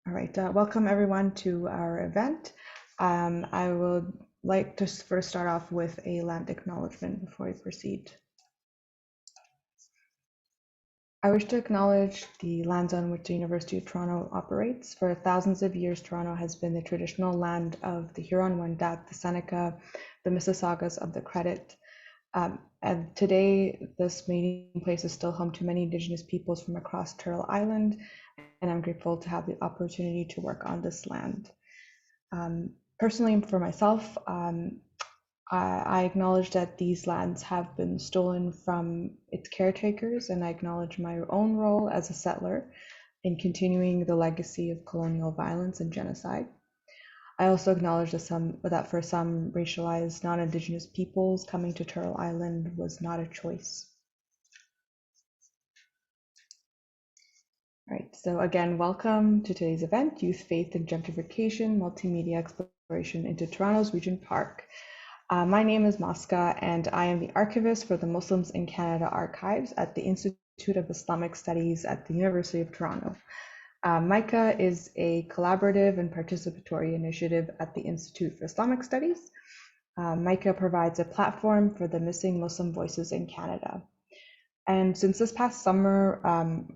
All right, welcome everyone to our event. I would like to first start off with a land acknowledgement before we proceed. I wish to acknowledge the lands on which the University of Toronto operates. For thousands of years, Toronto has been the traditional land of the Huron-Wendat, the Seneca, the Mississaugas of the Credit. And today, this meeting place is still home to many Indigenous peoples from across Turtle Island, and I'm grateful to have the opportunity to work on this land. Personally, for myself, I acknowledge that these lands have been stolen from its caretakers, and I acknowledge my own role as a settler in continuing the legacy of colonial violence and genocide. I also acknowledge that for some racialized non-Indigenous peoples, coming to Turtle Island was not a choice. All right, so again, welcome to today's event, Youth, Faith and Gentrification, Multimedia Exploration into Toronto's Regent Park. My name is MiCA, and I am the archivist for the Muslims in Canada Archives at the Institute of Islamic Studies at the University of Toronto. MiCA is a collaborative and participatory initiative at the Institute for Islamic Studies. MiCA provides a platform for the missing Muslim voices in Canada. And since this past summer,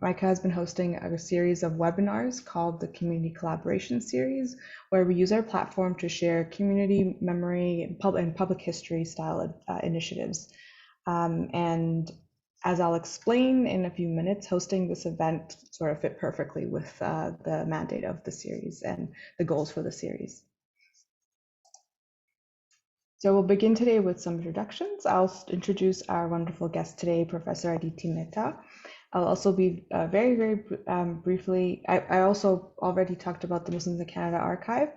MiCA has been hosting a series of webinars called the Community Collaboration Series, where we use our platform to share community memory and public history style initiatives. And as I'll explain in a few minutes, hosting this event sort of fit perfectly with the mandate of the series and the goals for the series. So we'll begin today with some introductions. I'll introduce our wonderful guest today, Professor Aditi Mehta. I'll also be very briefly, I also already talked about the Muslims in Canada Archive,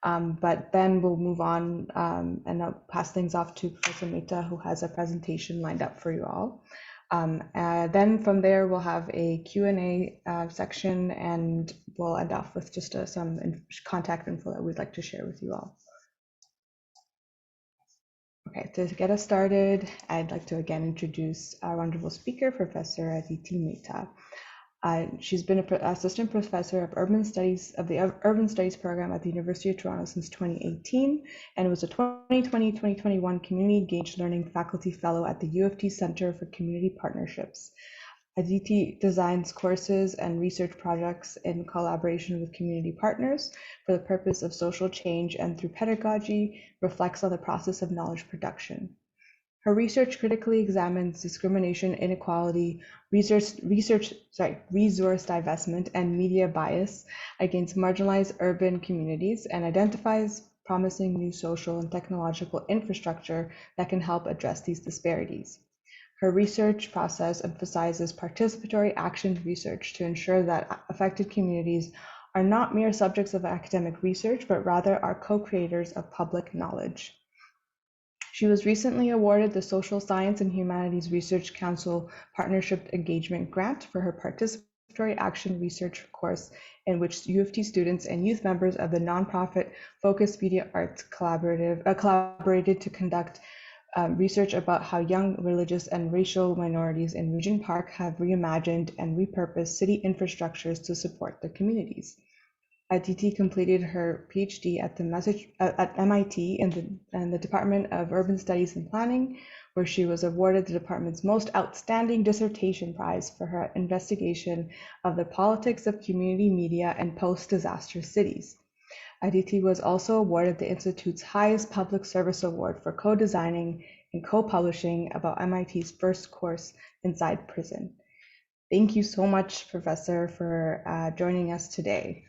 but then we'll move on and I'll pass things off to Professor Mehta, who has a presentation lined up for you all. Then from there, we'll have a Q&A section, and we'll end off with just some contact info that we'd like to share with you all. Okay, to get us started, I'd like to again introduce our wonderful speaker, Professor Aditi Mehta. She's been an assistant professor of urban studies of the Urban Studies program at the University of Toronto since 2018, and was a 2020-2021 Community Engaged Learning Faculty Fellow at the U of T Center for Community Partnerships. Aditi designs courses and research projects in collaboration with community partners for the purpose of social change, and through pedagogy reflects on the process of knowledge production. Her research critically examines discrimination, inequality, resource divestment, and media bias against marginalized urban communities, and identifies promising new social and technological infrastructure that can help address these disparities. Her research process emphasizes participatory action research to ensure that affected communities are not mere subjects of academic research, but rather are co-creators of public knowledge. She was recently awarded the Social Science and Humanities Research Council Partnership Engagement Grant for her participatory action research course, in which U of T students and youth members of the nonprofit Focus Media Arts collaborated to conduct research about how young religious and racial minorities in Regent Park have reimagined and repurposed city infrastructures to support their communities. Aditi completed her PhD at MIT in the Department of Urban Studies and Planning, where she was awarded the department's most outstanding dissertation prize for her investigation of the politics of community media and post-disaster cities. Aditi was also awarded the Institute's highest public service award for co-designing and co-publishing about MIT's first course Inside Prison. Thank you so much, Professor, for joining us today.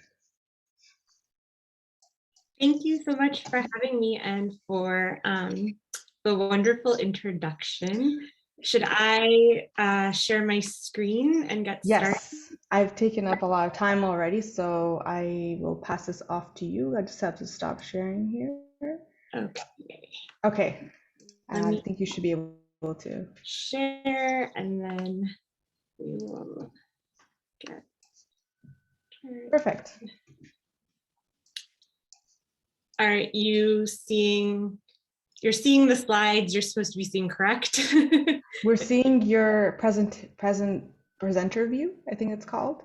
Thank you so much for having me and for the wonderful introduction. Should I share my screen and get started? Yes, I've taken up a lot of time already, so I will pass this off to you. I just have to stop sharing here. Okay. I think you should be able to share, and then we will get started. Perfect. Are you seeing? You're seeing the slides. You're supposed to be seeing correct. We're seeing your presenter view, I think it's called.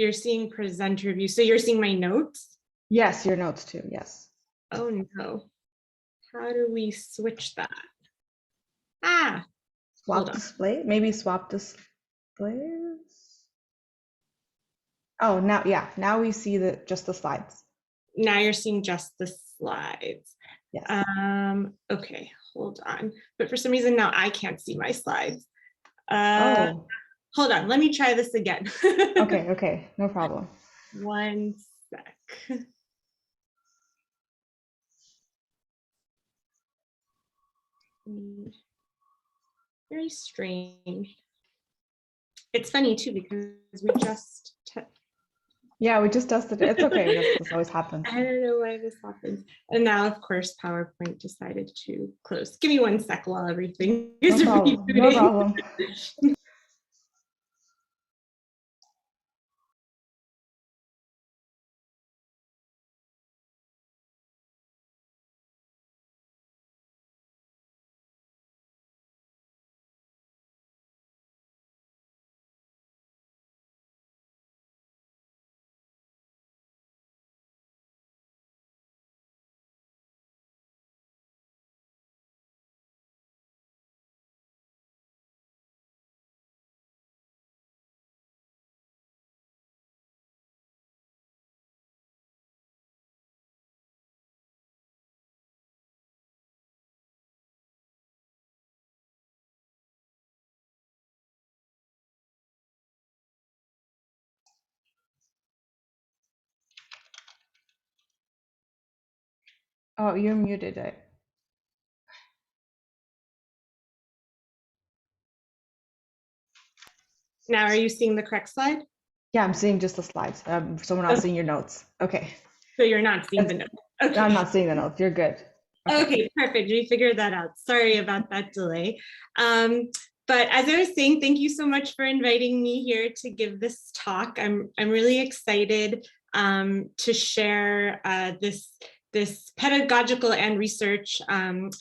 You're seeing presenter view. So you're seeing my notes? Yes, your notes too, yes. Oh no. How do we switch that? Ah, hold Swap on. display, maybe swap displays. Oh, now, yeah, now we see just the slides. Now you're seeing just the slides. Yes. Okay, hold on. But for some reason now I can't see my slides. Oh, Hold on, let me try this again. okay, no problem. One sec. Very strange. It's funny too because we just Yeah, we just tested it. It's okay. This always happens. I don't know why this happens. And now, of course, PowerPoint decided to close. Give me 1 sec while everything is rebooting. No problem. Oh, you're muted it. Now, are you seeing the correct slide? Yeah, I'm seeing just the slides. So we're not seeing your notes. Okay. So you're not seeing the notes. Okay. I'm not seeing the notes. You're good. Okay, perfect. We figured that out. Sorry about that delay. But as I was saying, thank you so much for inviting me here to give this talk. I'm really excited to share this pedagogical and research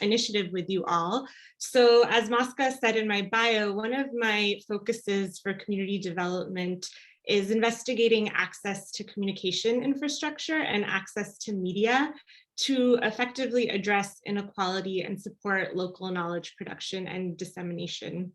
initiative with you all. So as Mosca said in my bio, one of my focuses for community development is investigating access to communication infrastructure and access to media to effectively address inequality and support local knowledge production and dissemination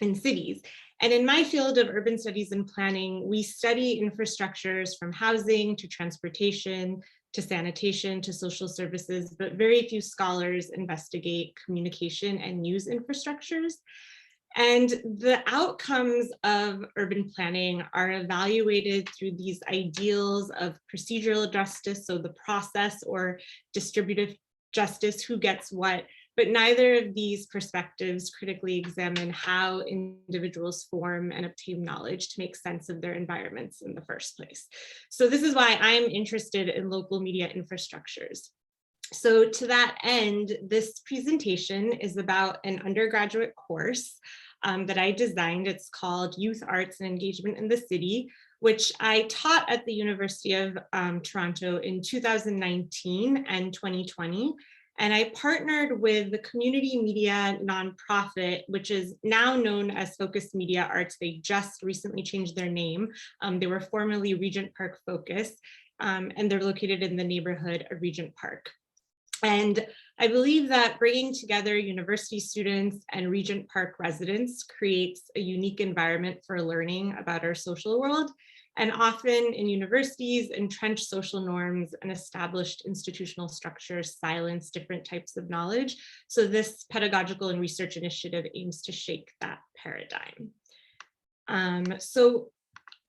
in cities. And in my field of urban studies and planning, we study infrastructures from housing to transportation, to sanitation, to social services, but very few scholars investigate communication and news infrastructures. And the outcomes of urban planning are evaluated through these ideals of procedural justice, so the process, or distributive justice, who gets what, but neither of these perspectives critically examine how individuals form and obtain knowledge to make sense of their environments in the first place. So this is why I'm interested in local media infrastructures. So to that end, this presentation is about an undergraduate course that I designed. It's called Youth Arts and Engagement in the City, which I taught at the University of Toronto in 2019 and 2020. And I partnered with the community media nonprofit, which is now known as Focus Media Arts. They just recently changed their name. They were formerly Regent Park Focus, and they're located in the neighborhood of Regent Park. And I believe that bringing together university students and Regent Park residents creates a unique environment for learning about our social world. And often in universities, entrenched social norms and established institutional structures silence different types of knowledge. So this pedagogical and research initiative aims to shake that paradigm. So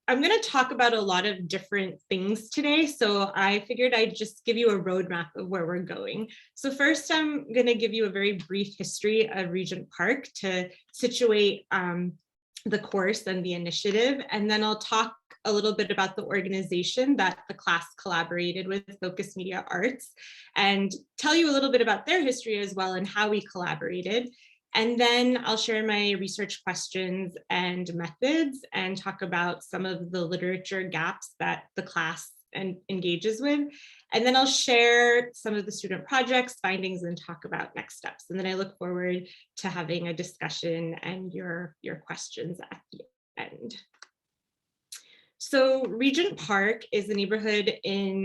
I'm going to talk about a lot of different things today, so I figured I'd just give you a roadmap of where we're going. So first, I'm going to give you a very brief history of Regent Park to situate the course and the initiative, and then I'll talk a little bit about the organization that the class collaborated with, Focus Media Arts, and tell you a little bit about their history as well and how we collaborated. And then I'll share my research questions and methods and talk about some of the literature gaps that the class engages with. And then I'll share some of the student projects, findings, and talk about next steps. And then I look forward to having a discussion and your questions at the end. So Regent Park is a neighborhood in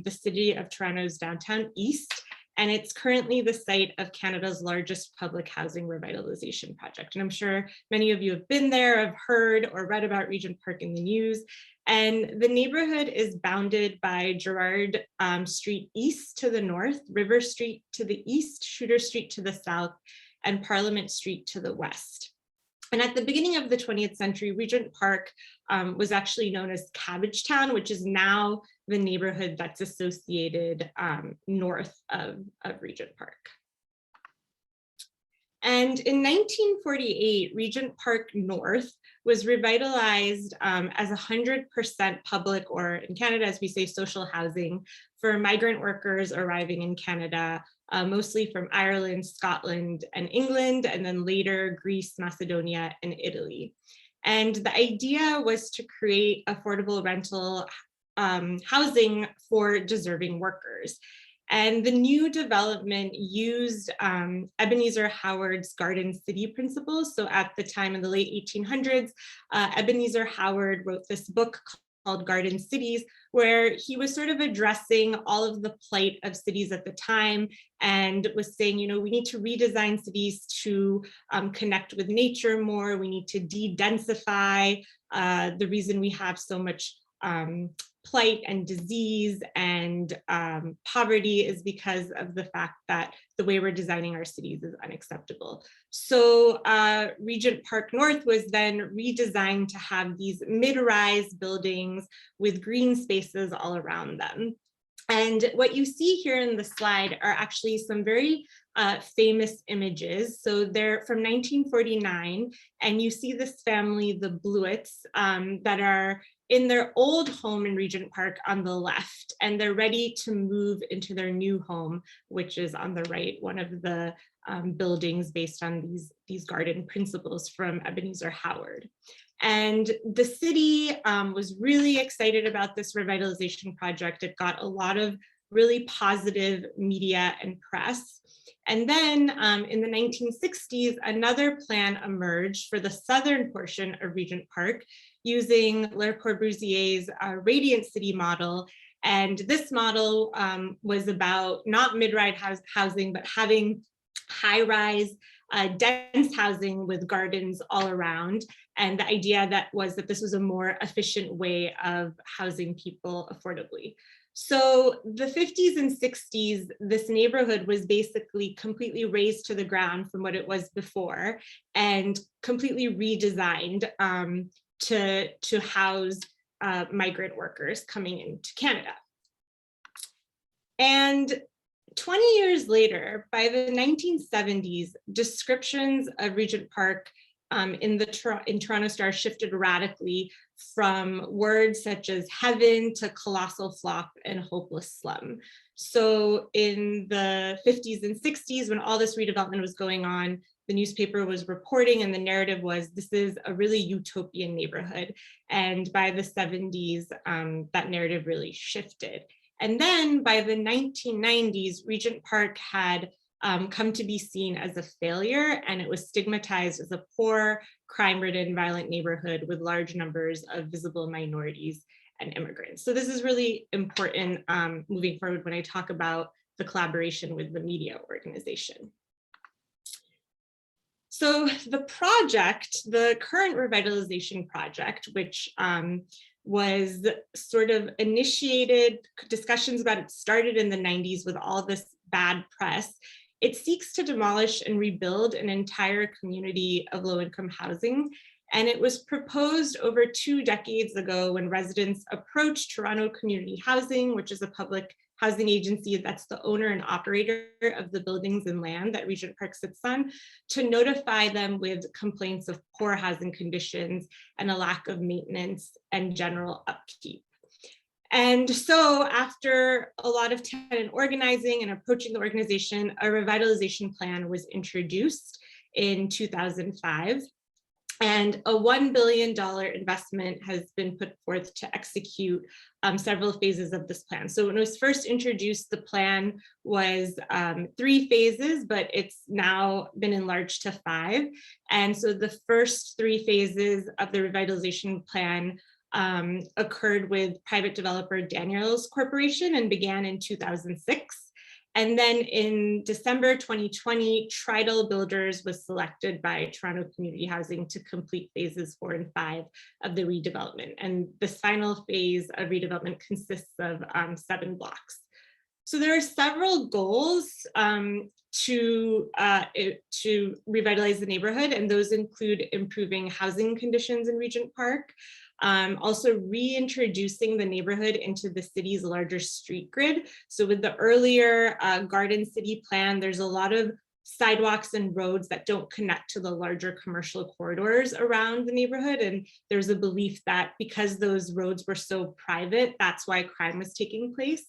the city of Toronto's downtown east, and it's currently the site of Canada's largest public housing revitalization project. And I'm sure many of you have been there, have heard or read about Regent Park in the news. And the neighborhood is bounded by Gerrard Street East to the north, River Street to the east, Shooter Street to the south, and Parliament Street to the west. And at the beginning of the 20th century, Regent Park was actually known as Cabbagetown, which is now the neighborhood that's associated north of Regent Park. And in 1948, Regent Park North was revitalized as 100% public, or in Canada, as we say, social housing for migrant workers arriving in Canada, mostly from Ireland, Scotland, and England, and then later Greece, Macedonia, and Italy. And the idea was to create affordable rental housing for deserving workers. And the new development used Ebenezer Howard's Garden City principles. So at the time in the late 1800s, Ebenezer Howard wrote this book called Garden Cities, where he was sort of addressing all of the plight of cities at the time and was saying, you know, we need to redesign cities to connect with nature more. We need to de-densify. The reason we have so much plight and disease and poverty is because of the fact that the way we're designing our cities is unacceptable. So Regent Park North was then redesigned to have these mid-rise buildings with green spaces all around them. And what you see here in the slide are actually some very famous images. So they're from 1949, and you see this family, the Blewitts, that are in their old home in Regent Park on the left, and they're ready to move into their new home, which is on the right, one of the buildings based on these garden principles from Ebenezer Howard. And the city was really excited about this revitalization project. It got a lot of really positive media and press. And then in the 1960s, another plan emerged for the southern portion of Regent Park using Le Corbusier's radiant city model. And this model was about not mid-rise housing, but having high-rise, dense housing with gardens all around. And the idea that this was a more efficient way of housing people affordably. So the 50s and 60s, this neighborhood was basically completely razed to the ground from what it was before and completely redesigned to house migrant workers coming into Canada. And 20 years later, by the 1970s, descriptions of Regent Park in Toronto Star shifted radically from words such as heaven to colossal flop and hopeless slum. So in the 50s and 60s, when all this redevelopment was going on, the newspaper was reporting and the narrative was, this is a really utopian neighborhood. And by the 70s, that narrative really shifted. And then by the 1990s, Regent Park had come to be seen as a failure, and it was stigmatized as a poor, crime-ridden, violent neighborhood with large numbers of visible minorities and immigrants. So this is really important moving forward when I talk about the collaboration with the media organization. So the project, the current revitalization project, which was sort of initiated, discussions about it started in the 90s with all this bad press. It seeks to demolish and rebuild an entire community of low-income housing. And it was proposed over 2 decades ago when residents approached Toronto Community Housing, which is a public housing agency that's the owner and operator of the buildings and land that Regent Park sits on, to notify them with complaints of poor housing conditions and a lack of maintenance and general upkeep. And so after a lot of tenant organizing and approaching the organization, a revitalization plan was introduced in 2005. And a $1 billion investment has been put forth to execute several phases of this plan. So when it was first introduced, the plan was 3 phases, but it's now been enlarged to 5. And so the first 3 phases of the revitalization plan occurred with private developer Daniels Corporation and began in 2006. And then in December 2020, Tridal Builders was selected by Toronto Community Housing to complete phases 4 and 5 of the redevelopment. And this final phase of redevelopment consists of 7 blocks. So there are several goals to revitalize the neighborhood, and those include improving housing conditions in Regent Park, also reintroducing the neighborhood into the city's larger street grid. So with the earlier Garden City plan, there's a lot of sidewalks and roads that don't connect to the larger commercial corridors around the neighborhood. And there's a belief that because those roads were so private, that's why crime was taking place.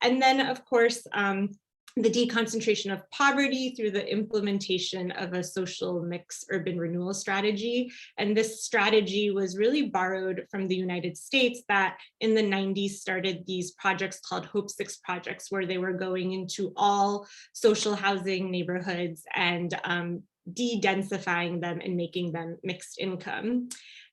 And then, of course, the deconcentration of poverty through the implementation of a social mix urban renewal strategy. And this strategy was really borrowed from the United States that in the 90s started these projects called Hope 6 projects, where they were going into all social housing neighborhoods and de-densifying them and making them mixed income.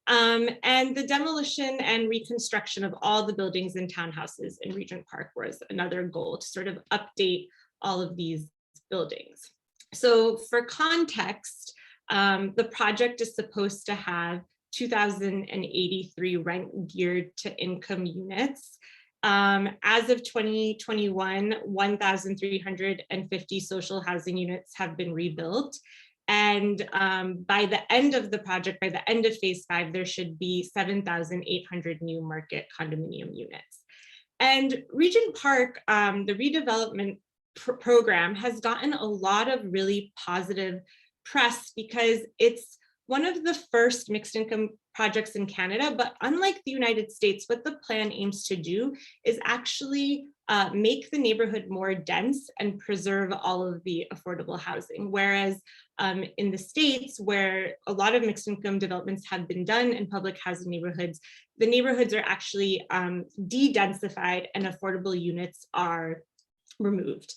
And the demolition and reconstruction of all the buildings and townhouses in Regent Park was another goal, to sort of update all of these buildings. So for context, the project is supposed to have 2,083 rent geared to income units. As of 2021, 1,350 social housing units have been rebuilt. And by the end of the project, by the end of phase 5, there should be 7,800 new market condominium units. And Regent Park, the redevelopment program has gotten a lot of really positive press because it's one of the first mixed income projects in Canada, but unlike the United States, what the plan aims to do is actually make the neighborhood more dense and preserve all of the affordable housing. Whereas in the States, where a lot of mixed income developments have been done in public housing neighborhoods, the neighborhoods are actually de-densified and affordable units are removed.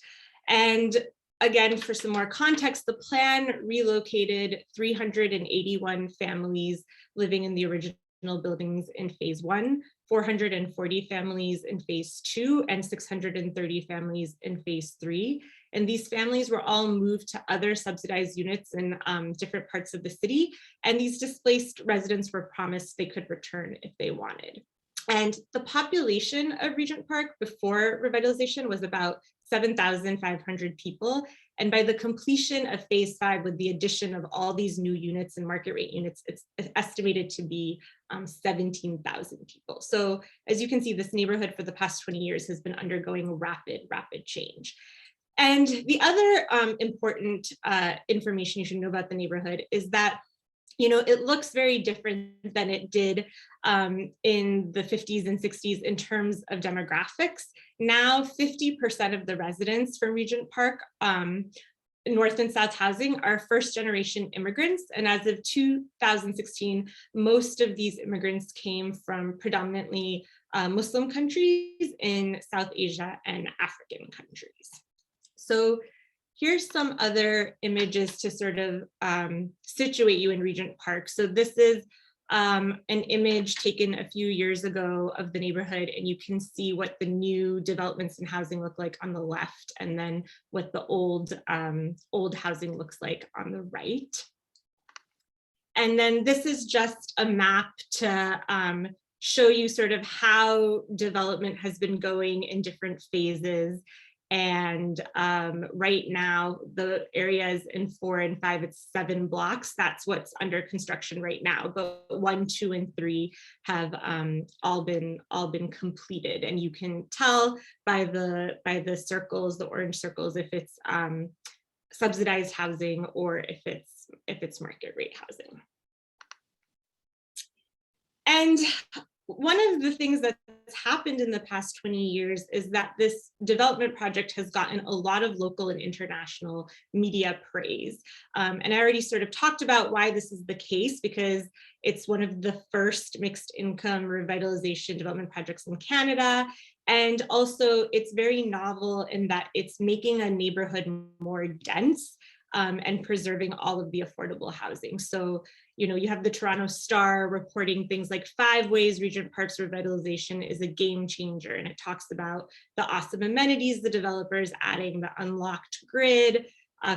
And again, for some more context, the plan relocated 381 families living in the original buildings in phase 1, 440 families in phase 2, and 630 families in phase 3. And these families were all moved to other subsidized units in different parts of the city. And these displaced residents were promised they could return if they wanted. And the population of Regent Park before revitalization was about 7,500 people. And by the completion of phase 5, with the addition of all these new units and market rate units, it's estimated to be 17,000 people. So as you can see, this neighborhood for the past 20 years has been undergoing rapid change. And the other important information you should know about the neighborhood is that it looks very different than it did in the 50s and 60s in terms of demographics. Now, 50% of the residents from Regent Park, North and South housing, are first-generation immigrants. And as of 2016, most of these immigrants came from predominantly Muslim countries in South Asia and African countries. So here's some other images to sort of situate you in Regent Park. So this is an image taken a few years ago of the neighborhood, and you can see what the new developments in housing look like on the left, and then what the old housing looks like on the right. And then this is just a map to show you sort of how development has been going in different phases. And right now, the areas in 4 and 5, it's 7 blocks. That's what's under construction right now. But 1, 2, and 3 have all been completed. And you can tell by the circles, the orange circles, if it's subsidized housing or if it's market rate housing. And one of the things that's happened in the past 20 years is that this development project has gotten a lot of local and international media praise. And I already sort of talked about why this is the case, because it's one of the first mixed income revitalization development projects in Canada. And also it's very novel in that it's making a neighborhood more dense and preserving all of the affordable housing. So, you have the Toronto Star reporting things like 5 ways Regent Park's revitalization is a game changer. And it talks about the awesome amenities, the developers adding the unlocked grid,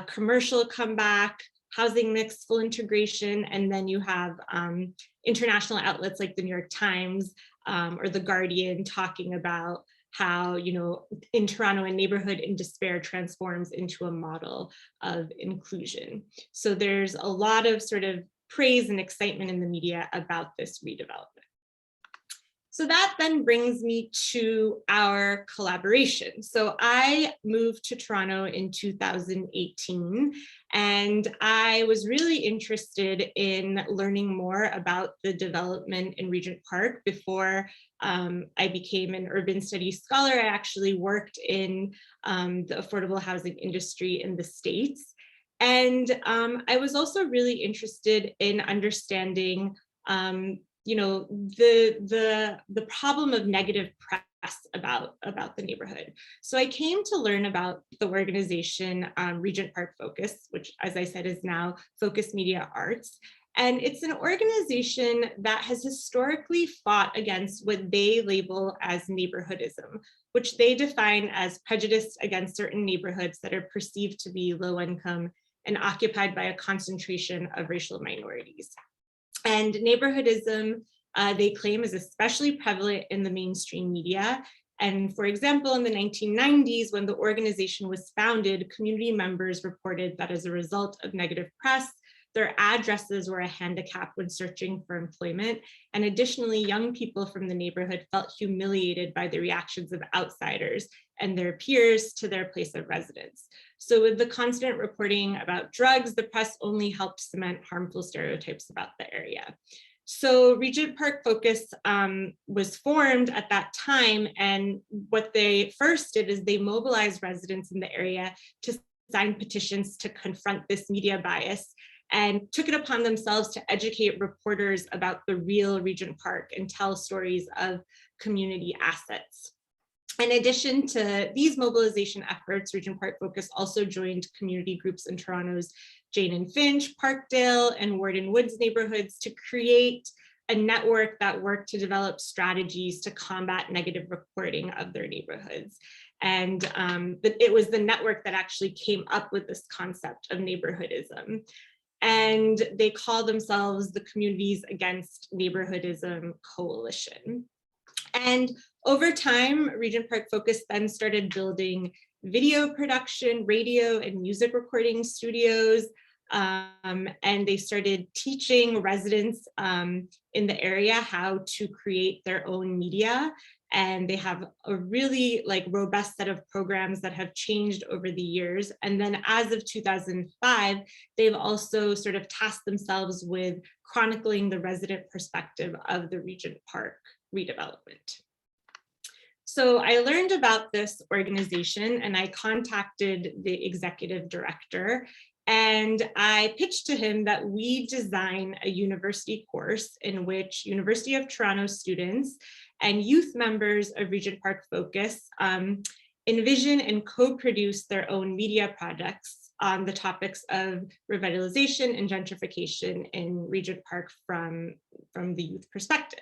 commercial comeback, housing mix, full integration. And then you have international outlets like the New York Times or the Guardian talking about how, in Toronto, a neighborhood in despair transforms into a model of inclusion. So there's a lot of sort of praise and excitement in the media about this redevelopment. So that then brings me to our collaboration. So I moved to Toronto in 2018, and I was really interested in learning more about the development in Regent Park. Before I became an urban studies scholar, I actually worked in the affordable housing industry in the States. And I was also really interested in understanding the problem of negative press about the neighborhood. So I came to learn about the organization Regent Park Focus, which, as I said, is now Focus Media Arts. And it's an organization that has historically fought against what they label as neighborhoodism, which they define as prejudice against certain neighborhoods that are perceived to be low income and occupied by a concentration of racial minorities. And neighborhoodism, they claim, is especially prevalent in the mainstream media. And for example, in the 1990s, when the organization was founded, community members reported that as a result of negative press, their addresses were a handicap when searching for employment. And additionally, young people from the neighborhood felt humiliated by the reactions of outsiders and their peers to their place of residence. So with the constant reporting about drugs, the press only helped cement harmful stereotypes about the area. So Regent Park Focus was formed at that time, and what they first did is they mobilized residents in the area to sign petitions to confront this media bias, and took it upon themselves to educate reporters about the real Regent Park and tell stories of community assets. In addition to these mobilization efforts, Regent Park Focus also joined community groups in Toronto's Jane and Finch, Parkdale, and Warden Woods neighborhoods to create a network that worked to develop strategies to combat negative reporting of their neighborhoods. And it was the network that actually came up with this concept of neighborhoodism. And they call themselves the Communities Against Neighborhoodism Coalition. And over time, Regent Park Focus then started building video production, radio and music recording studios, and they started teaching residents in the area how to create their own media. And they have a really robust set of programs that have changed over the years. And then as of 2005, they've also sort of tasked themselves with chronicling the resident perspective of the Regent Park redevelopment. So I learned about this organization and I contacted the executive director, and I pitched to him that we design a university course in which University of Toronto students and youth members of Regent Park Focus envision and co-produce their own media projects on the topics of revitalization and gentrification in Regent Park from the youth perspective.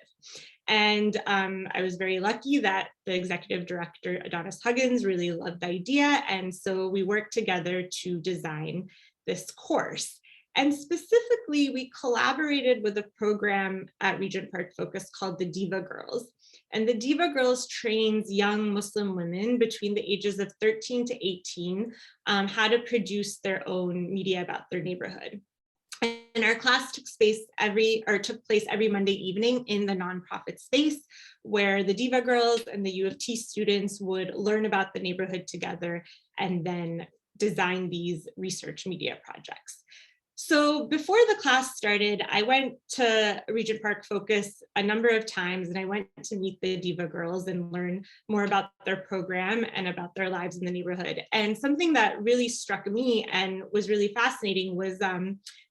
And I was very lucky that the executive director, Adonis Huggins, really loved the idea. And so we worked together to design this course. And specifically, we collaborated with a program at Regent Park Focus called the Diva Girls. And the Diva Girls trains young Muslim women between the ages of 13 to 18 how to produce their own media about their neighborhood. And our class took place every Monday evening in the nonprofit space, where the Diva Girls and the U of T students would learn about the neighborhood together and then design these research media projects. So before the class started, I went to Regent Park Focus a number of times, and I went to meet the Diva Girls and learn more about their program and about their lives in the neighborhood. And something that really struck me and was really fascinating was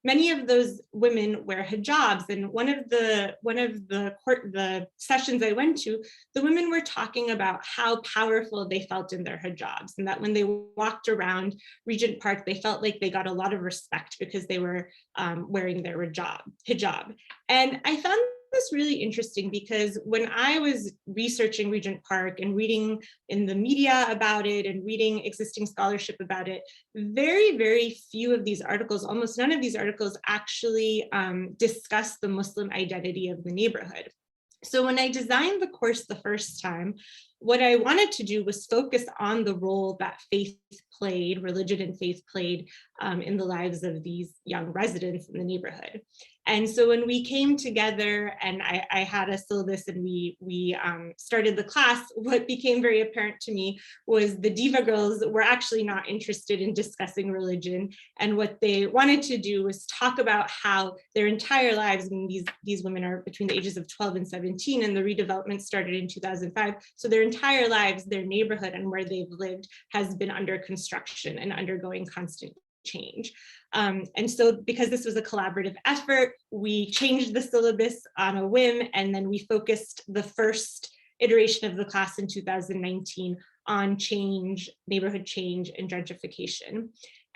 many of those women wear hijabs. And one of the sessions I went to, the women were talking about how powerful they felt in their hijabs, and that when they walked around Regent Park, they felt like they got a lot of respect because they were wearing their hijab. And I found this really interesting because when I was researching Regent Park and reading in the media about it and reading existing scholarship about it, very, very few of these articles, almost none of these articles actually discuss the Muslim identity of the neighborhood. So when I designed the course the first time, what I wanted to do was focus on the role that faith played, religion and faith played in the lives of these young residents in the neighborhood. And so when we came together and I had a syllabus and we started the class, what became very apparent to me was the Diva girls were actually not interested in discussing religion. And what they wanted to do was talk about how their entire lives, and these women are between the ages of 12 and 17, and the redevelopment started in 2005. So their entire lives, their neighborhood and where they've lived has been under construction and undergoing constant change. And so because this was a collaborative effort, we changed the syllabus on a whim, and then we focused the first iteration of the class in 2019 on change, neighborhood change, and gentrification.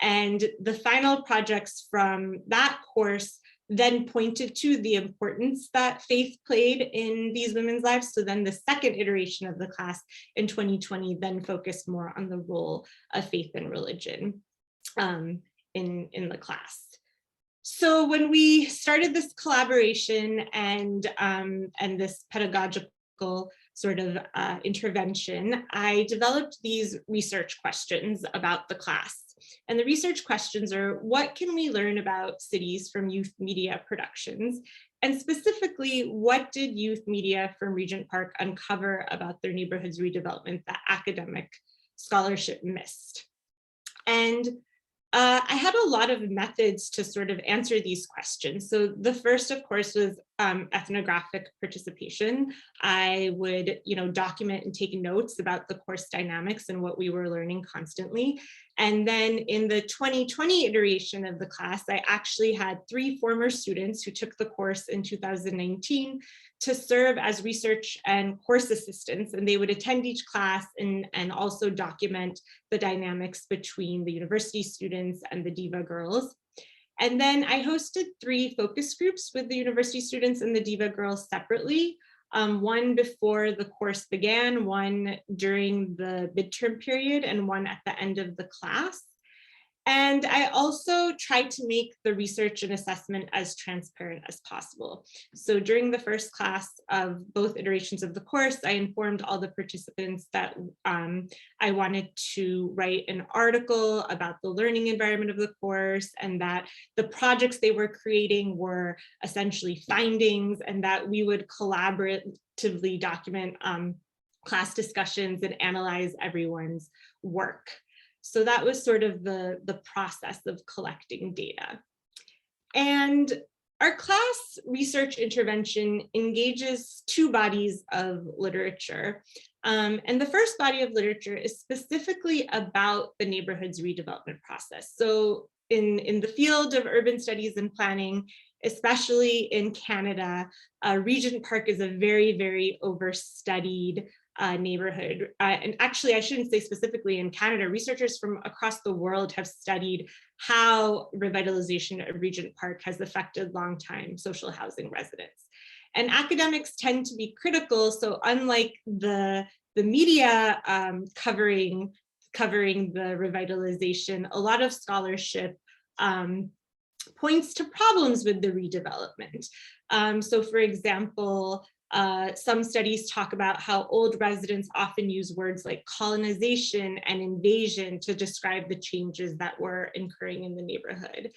And the final projects from that course then pointed to the importance that faith played in these women's lives. So then the second iteration of the class in 2020 then focused more on the role of faith and religion in the class. So when we started this collaboration and this pedagogical sort of intervention, I developed these research questions about the class. And the research questions are, what can we learn about cities from youth media productions? And specifically, what did youth media from Regent Park uncover about their neighborhood's redevelopment that academic scholarship missed? And I had a lot of methods to sort of answer these questions. So the first, of course, was ethnographic participation. I would, document and take notes about the course dynamics and what we were learning constantly. And then in the 2020 iteration of the class, I actually had 3 former students who took the course in 2019 to serve as research and course assistants, and they would attend each class and also document the dynamics between the university students and the Diva girls. And then I hosted 3 focus groups with the university students and the Diva girls separately, one before the course began, one during the midterm period, and one at the end of the class. And I also tried to make the research and assessment as transparent as possible. So during the first class of both iterations of the course, I informed all the participants that I wanted to write an article about the learning environment of the course, and that the projects they were creating were essentially findings, and that we would collaboratively document class discussions and analyze everyone's work. So that was sort of the process of collecting data. And our class research intervention engages 2 bodies of literature. And the first body of literature is specifically about the neighborhood's redevelopment process. So in the field of urban studies and planning, especially in Canada, Regent Park is a very, very overstudied neighborhood. And actually, I shouldn't say specifically in Canada, researchers from across the world have studied how revitalization of Regent Park has affected longtime social housing residents. And academics tend to be critical. So unlike the media covering the revitalization, a lot of scholarship points to problems with the redevelopment. So for example, some studies talk about how old residents often use words like colonization and invasion to describe the changes that were occurring in the neighborhood.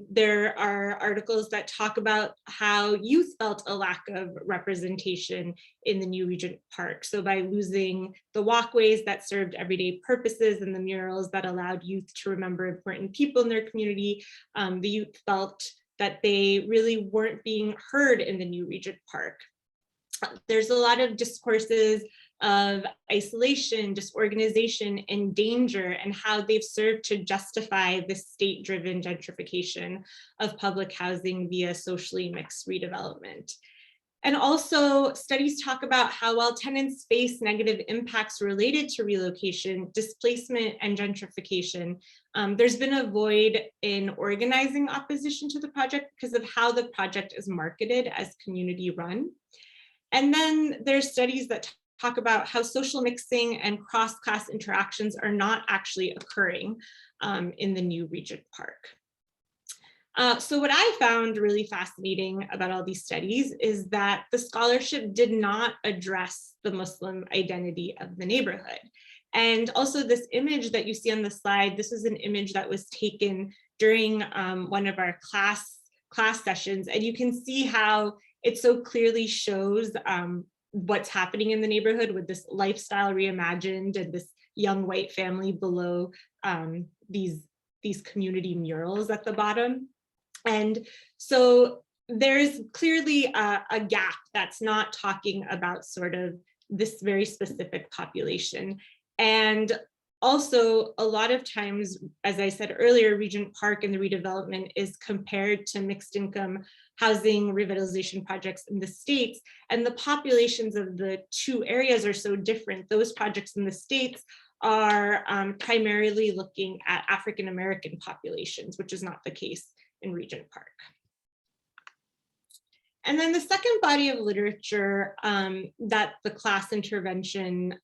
There are articles that talk about how youth felt a lack of representation in the new Regent Park. So by losing the walkways that served everyday purposes and the murals that allowed youth to remember important people in their community, the youth felt that they really weren't being heard in the new Regent Park. There's a lot of discourses of isolation, disorganization, and danger, and how they've served to justify the state-driven gentrification of public housing via socially mixed redevelopment. And also, studies talk about how while tenants face negative impacts related to relocation, displacement, and gentrification, there's been a void in organizing opposition to the project because of how the project is marketed as community run. And then there's studies that talk about how social mixing and cross-class interactions are not actually occurring in the new Regent Park. So what I found really fascinating about all these studies is that the scholarship did not address the Muslim identity of the neighborhood. And also this image that you see on the slide, this is an image that was taken during one of our class sessions. And you can see how it so clearly shows what's happening in the neighborhood with this lifestyle reimagined and this young white family below these community murals at the bottom. And so there's clearly a gap that's not talking about sort of this very specific population. And also, a lot of times, as I said earlier, Regent Park and the redevelopment is compared to mixed income housing revitalization projects in the States. And the populations of the two areas are so different. Those projects in the States are primarily looking at African-American populations, which is not the case in Regent Park. And then the second body of literature that the class intervention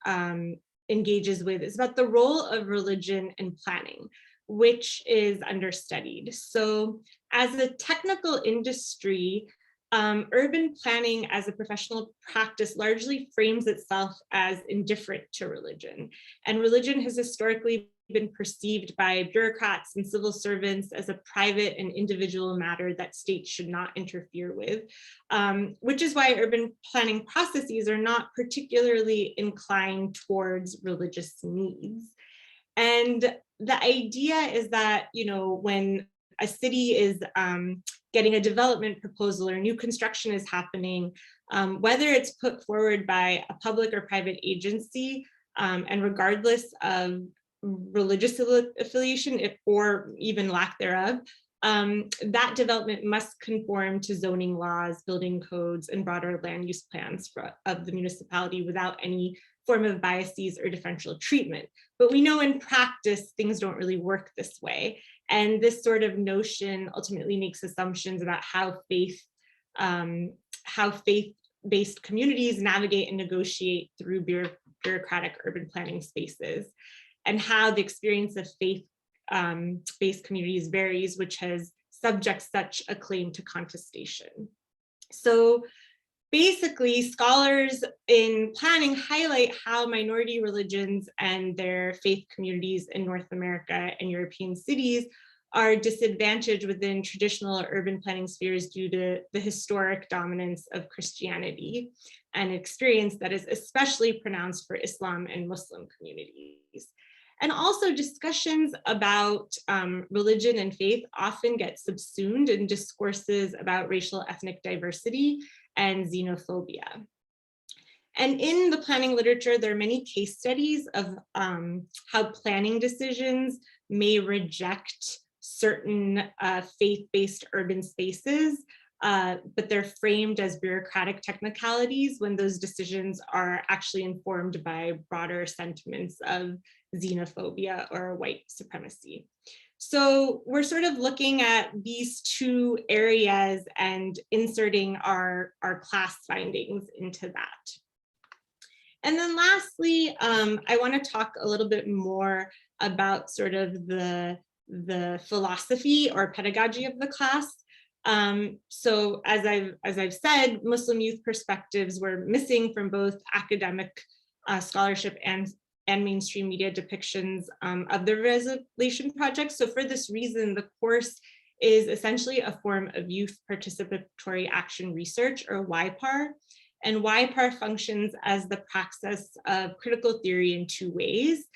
engages with is about the role of religion in planning, which is understudied. So as a technical industry, urban planning as a professional practice largely frames itself as indifferent to religion. And religion has historically been perceived by bureaucrats and civil servants as a private and individual matter that states should not interfere with, which is why urban planning processes are not particularly inclined towards religious needs. And the idea is that, you know, when a city is getting a development proposal or new construction is happening, whether it's put forward by a public or private agency, and regardless of religious affiliation or even lack thereof, that development must conform to zoning laws, building codes, and broader land use plans of the municipality without any form of biases or differential treatment. But we know in practice, things don't really work this way. And this sort of notion ultimately makes assumptions about how faith-based communities navigate and negotiate through bureaucratic urban planning spaces, and how the experience of faith-based communities varies, which has subjects such a claim to contestation. So basically, scholars in planning highlight how minority religions and their faith communities in North America and European cities are disadvantaged within traditional urban planning spheres due to the historic dominance of Christianity, an experience that is especially pronounced for Islam and Muslim communities. And also discussions about religion and faith often get subsumed in discourses about racial ethnic diversity and xenophobia. And in the planning literature, there are many case studies of how planning decisions may reject certain faith-based urban spaces, but they're framed as bureaucratic technicalities when those decisions are actually informed by broader sentiments of xenophobia or white supremacy. So we're sort of looking at these two areas and inserting our class findings into that. And then lastly, I want to talk a little bit more about sort of the philosophy or pedagogy of the class. So as I've said, Muslim youth perspectives were missing from both academic scholarship and mainstream media depictions of the Revitalization project. So for this reason, the course is essentially a form of youth participatory action research, or YPAR. And why PAR functions as the praxis of critical theory in two ways.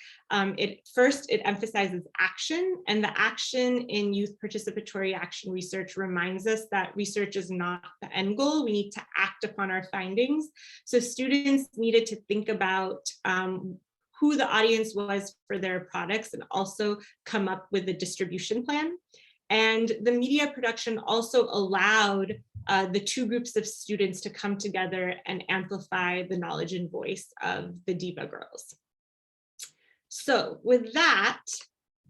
First, it emphasizes action, and the action in youth participatory action research reminds us that research is not the end goal. We need to act upon our findings. So students needed to think about who the audience was for their products and also come up with a distribution plan. And the media production also allowed the two groups of students to come together and amplify the knowledge and voice of the Diva girls. So with that,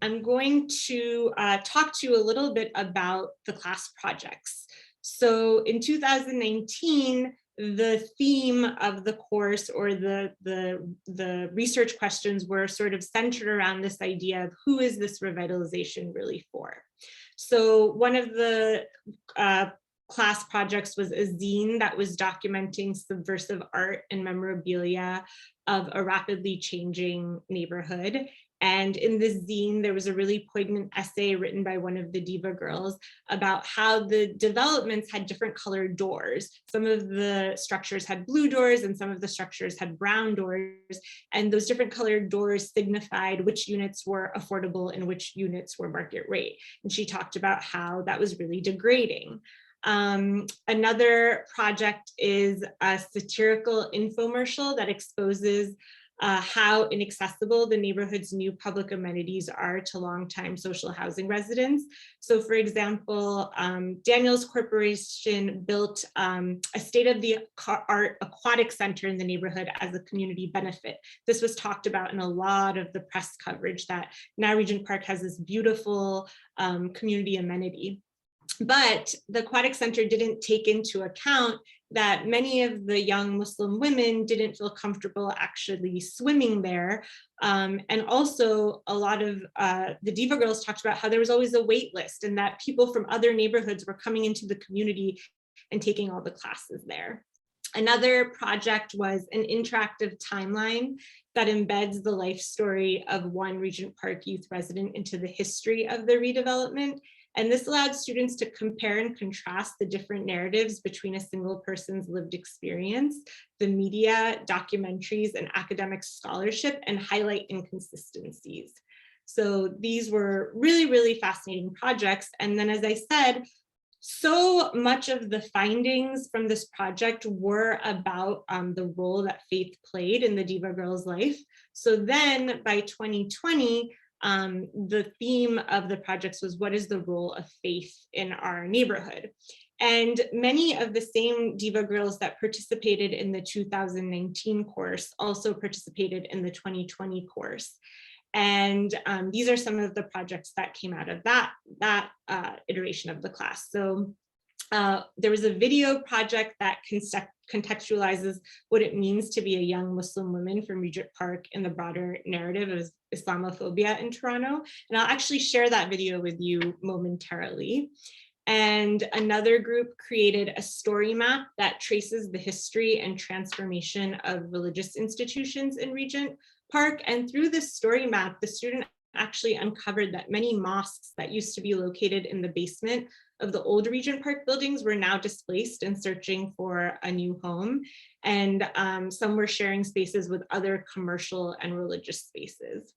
I'm going to talk to you a little bit about the class projects. So in 2019, the theme of the course, or the research questions, were sort of centered around this idea of who is this revitalization really for? So one of the class projects was a zine that was documenting subversive art and memorabilia of a rapidly changing neighborhood. And in this zine, there was a really poignant essay written by one of the Diva girls about how the developments had different colored doors. Some of the structures had blue doors and some of the structures had brown doors. And those different colored doors signified which units were affordable and which units were market rate. And she talked about how that was really degrading. Another project is a satirical infomercial that exposes how inaccessible the neighborhood's new public amenities are to longtime social housing residents. So for example, Daniels Corporation built a state-of-the-art aquatic center in the neighborhood as a community benefit. This was talked about in a lot of the press coverage, that now Regent Park has this beautiful community amenity. But the aquatic center didn't take into account that many of the young Muslim women didn't feel comfortable actually swimming there. And also a lot of the Diva girls talked about how there was always a wait list, and that people from other neighborhoods were coming into the community and taking all the classes there. Another project was an interactive timeline that embeds the life story of one Regent Park youth resident into the history of the redevelopment. And this allowed students to compare and contrast the different narratives between a single person's lived experience, the media, documentaries, and academic scholarship, and highlight inconsistencies. So these were really, really fascinating projects. And then, as I said, so much of the findings from this project were about the role that faith played in the Diva girls' life. So then by 2020, the theme of the projects was, what is the role of faith in our neighborhood? And many of the same Diva girls that participated in the 2019 course also participated in the 2020 course. And these are some of the projects that came out of that iteration of the class. So there was a video project that contextualizes what it means to be a young Muslim woman from Regent Park in the broader narrative of Islamophobia in Toronto. And I'll actually share that video with you momentarily. And another group created a story map that traces the history and transformation of religious institutions in Regent Park. And through this story map, the student actually uncovered that many mosques that used to be located in the basement of the old Regent Park buildings were now displaced and searching for a new home. And some were sharing spaces with other commercial and religious spaces.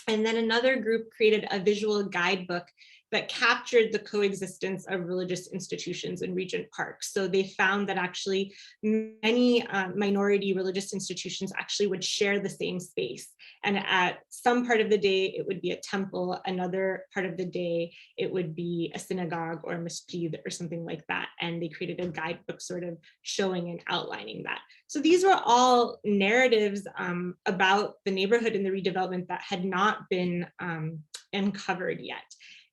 And then another group created a visual guidebook that captured the coexistence of religious institutions in Regent Park. So they found that actually many minority religious institutions actually would share the same space. And at some part of the day, it would be a temple. Another part of the day, it would be a synagogue or a masjid or something like that. And they created a guidebook sort of showing and outlining that. So these were all narratives about the neighborhood and the redevelopment that had not been uncovered yet.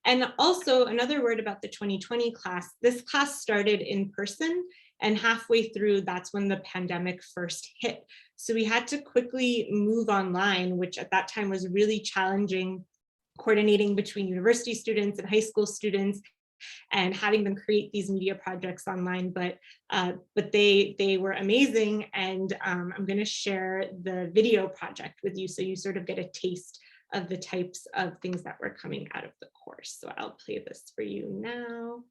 And also another word about the 2020 class, this class started in person, and halfway through, that's when the pandemic first hit. So we had to quickly move online, which at that time was really challenging, coordinating between university students and high school students and having them create these media projects online, but they were amazing. And I'm going to share the video project with you so you sort of get a taste of the types of things that were coming out of the course. So I'll play this for you now.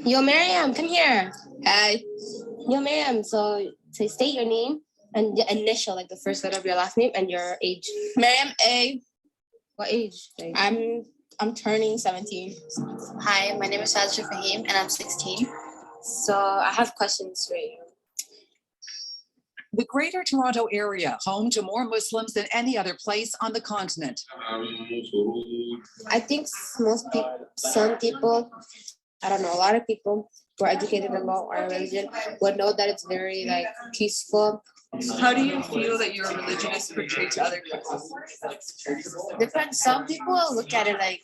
Yo, Miriam, come here. Hi. Yo, Miriam, so state your name and the initial, like the first letter of your last name and your age. Miriam A. What age? Like, I'm turning 17. Hi, my name is Sadra Fahim and I'm 16. So I have questions for you. The Greater Toronto Area, home to more Muslims than any other place on the continent. I think some people, I don't know, a lot of people who are educated about our religion would know that it's very like peaceful. How do you feel that your religion is portrayed to other people? Different. Some people look at it like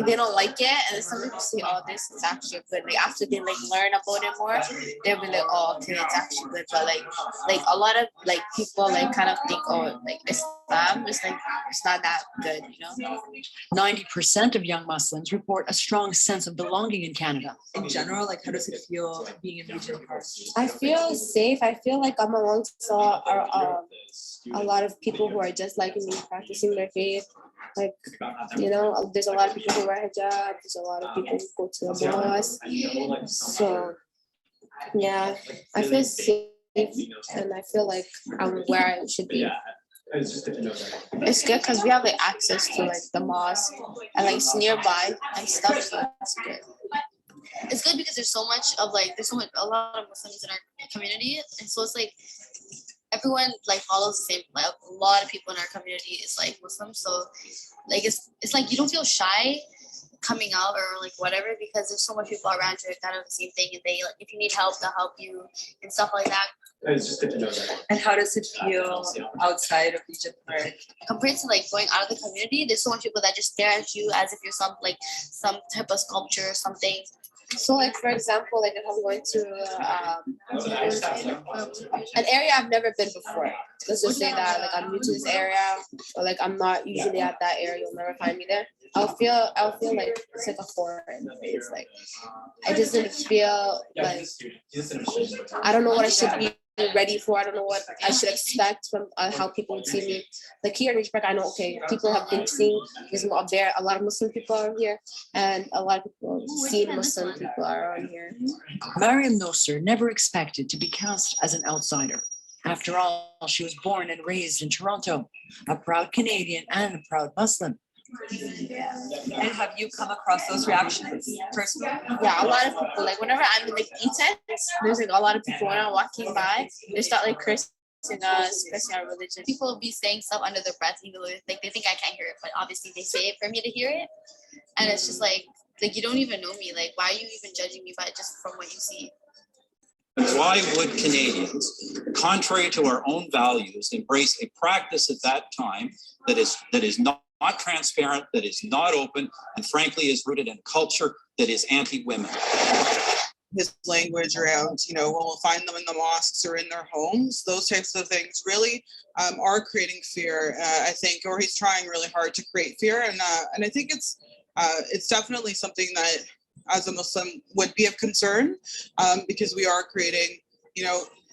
they don't like it, and then some people say, "Oh, this is actually good." Like after they like learn about it more, they'll be like, "Oh, okay, it's actually good." But like a lot of like people like kind of think, "Oh, like Islam is like it's not that good," you know. 90% of young Muslims report a strong sense of belonging in Canada. In general, like how does it feel being in Regent Park? I feel safe. I feel like I'm amongst a lot of people who are just like me, practicing their faith. Like, you know, there's a lot of people who wear hijab. There's a lot of people who go to the mosque. So, yeah, I feel safe and I feel like I'm where I should be. It's good because we have like access to like the mosque and like it's nearby and stuff. So it's good. It's good because there's so much, a lot of Muslims in our community, and so it's like everyone like follows the same. Like a lot of people in our community is like Muslim, so like it's like you don't feel shy coming out or like whatever because there's so much people around you that are the same thing, and they like if you need help, they'll help you and stuff like that. It's just good to know that. And how does it feel outside of Regent Park? Compared to like going out of the community, there's so much people that just stare at you as if you're some type of sculpture or something. So like for example, like if I'm going to an area I've never been before, let's just say that like I'm new to this area or like I'm not usually at that area, you'll never find me there. I'll feel like it's like a foreign place. Like I just didn't feel like I don't know what I should be ready for. I don't know what I should expect from how people would see me. Like here in Regent Park, I know, okay, people have been seeing, there's a lot of Muslim people are here, and a lot of people seeing Muslim people are on here. Mariam Nosser never expected to be cast as an outsider. After all, she was born and raised in Toronto, a proud Canadian and a proud Muslim. Yeah. And have you come across those reactions personally? Yeah, a lot of people. Like whenever I'm in like E-tents, there's like a lot of people when I'm walking by, they start like cursing us, cursing our religion. People will be saying stuff under their breath, even though like they think I can't hear it, but obviously they say it for me to hear it. And it's just like you don't even know me. Like why are you even judging me by just from what you see? Why would Canadians, contrary to our own values, embrace a practice at that time that is not transparent, that is not open, and frankly is rooted in a culture that is anti-women? His language around, when we'll find them in the mosques or in their homes, those types of things really are creating fear, I think, or he's trying really hard to create fear. And I think it's definitely something that as a Muslim would be of concern because we are creating,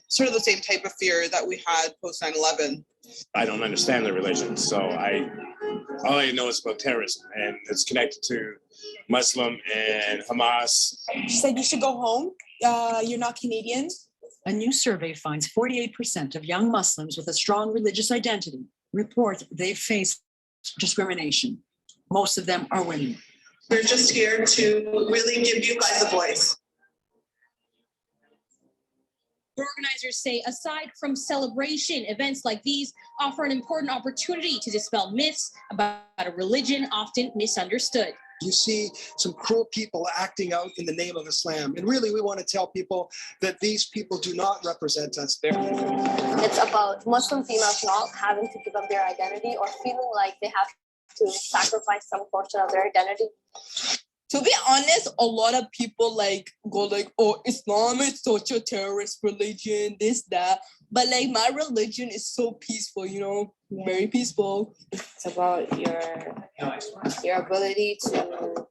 sort of the same type of fear that we had post 9/11. I don't understand the religion, so all I know is about terrorism, and it's connected to Muslim and Hamas. She said you should go home. You're not Canadian. A new survey finds 48% of young Muslims with a strong religious identity report they face discrimination. Most of them are women. We're just here to really give you guys a voice. Organizers say aside from celebration, events like these offer an important opportunity to dispel myths about a religion often misunderstood. You see some cruel people acting out in the name of Islam. And really, we want to tell people that these people do not represent us. It's about Muslim females not having to give up their identity or feeling like they have to sacrifice some portion of their identity. To be honest, a lot of people go like, oh, Islam is such a terrorist religion, this, that. But like my religion is so peaceful, very peaceful. It's about your ability to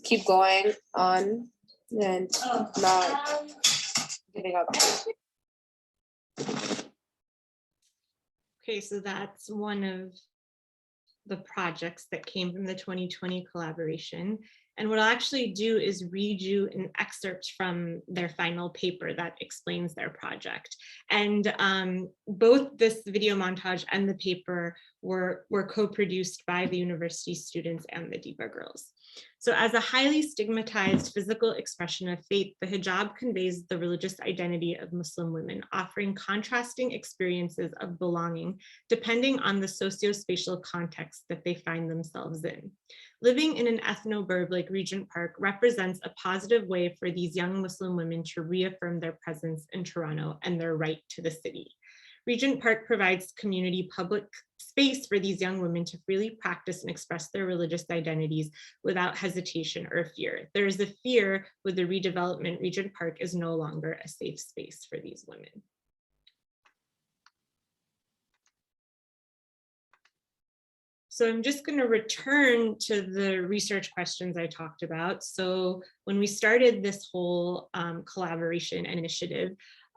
keep going on and not giving up. Okay, so that's one of the projects that came from the 2020 collaboration. And what I'll actually do is read you an excerpt from their final paper that explains their project. And both this video montage and the paper were co-produced by the university students and the Diva girls. So as a highly stigmatized physical expression of faith, the hijab conveys the religious identity of Muslim women, offering contrasting experiences of belonging depending on the socio-spatial context that they find themselves in. Living in an ethno-burb like Regent Park represents a positive way for these young Muslim women to reaffirm their presence in Toronto and their right to the city. Regent Park provides community public space for these young women to freely practice and express their religious identities without hesitation or fear. There is a fear with the redevelopment, Regent Park is no longer a safe space for these women. So I'm just going to return to the research questions I talked about. So when we started this whole collaboration and initiative,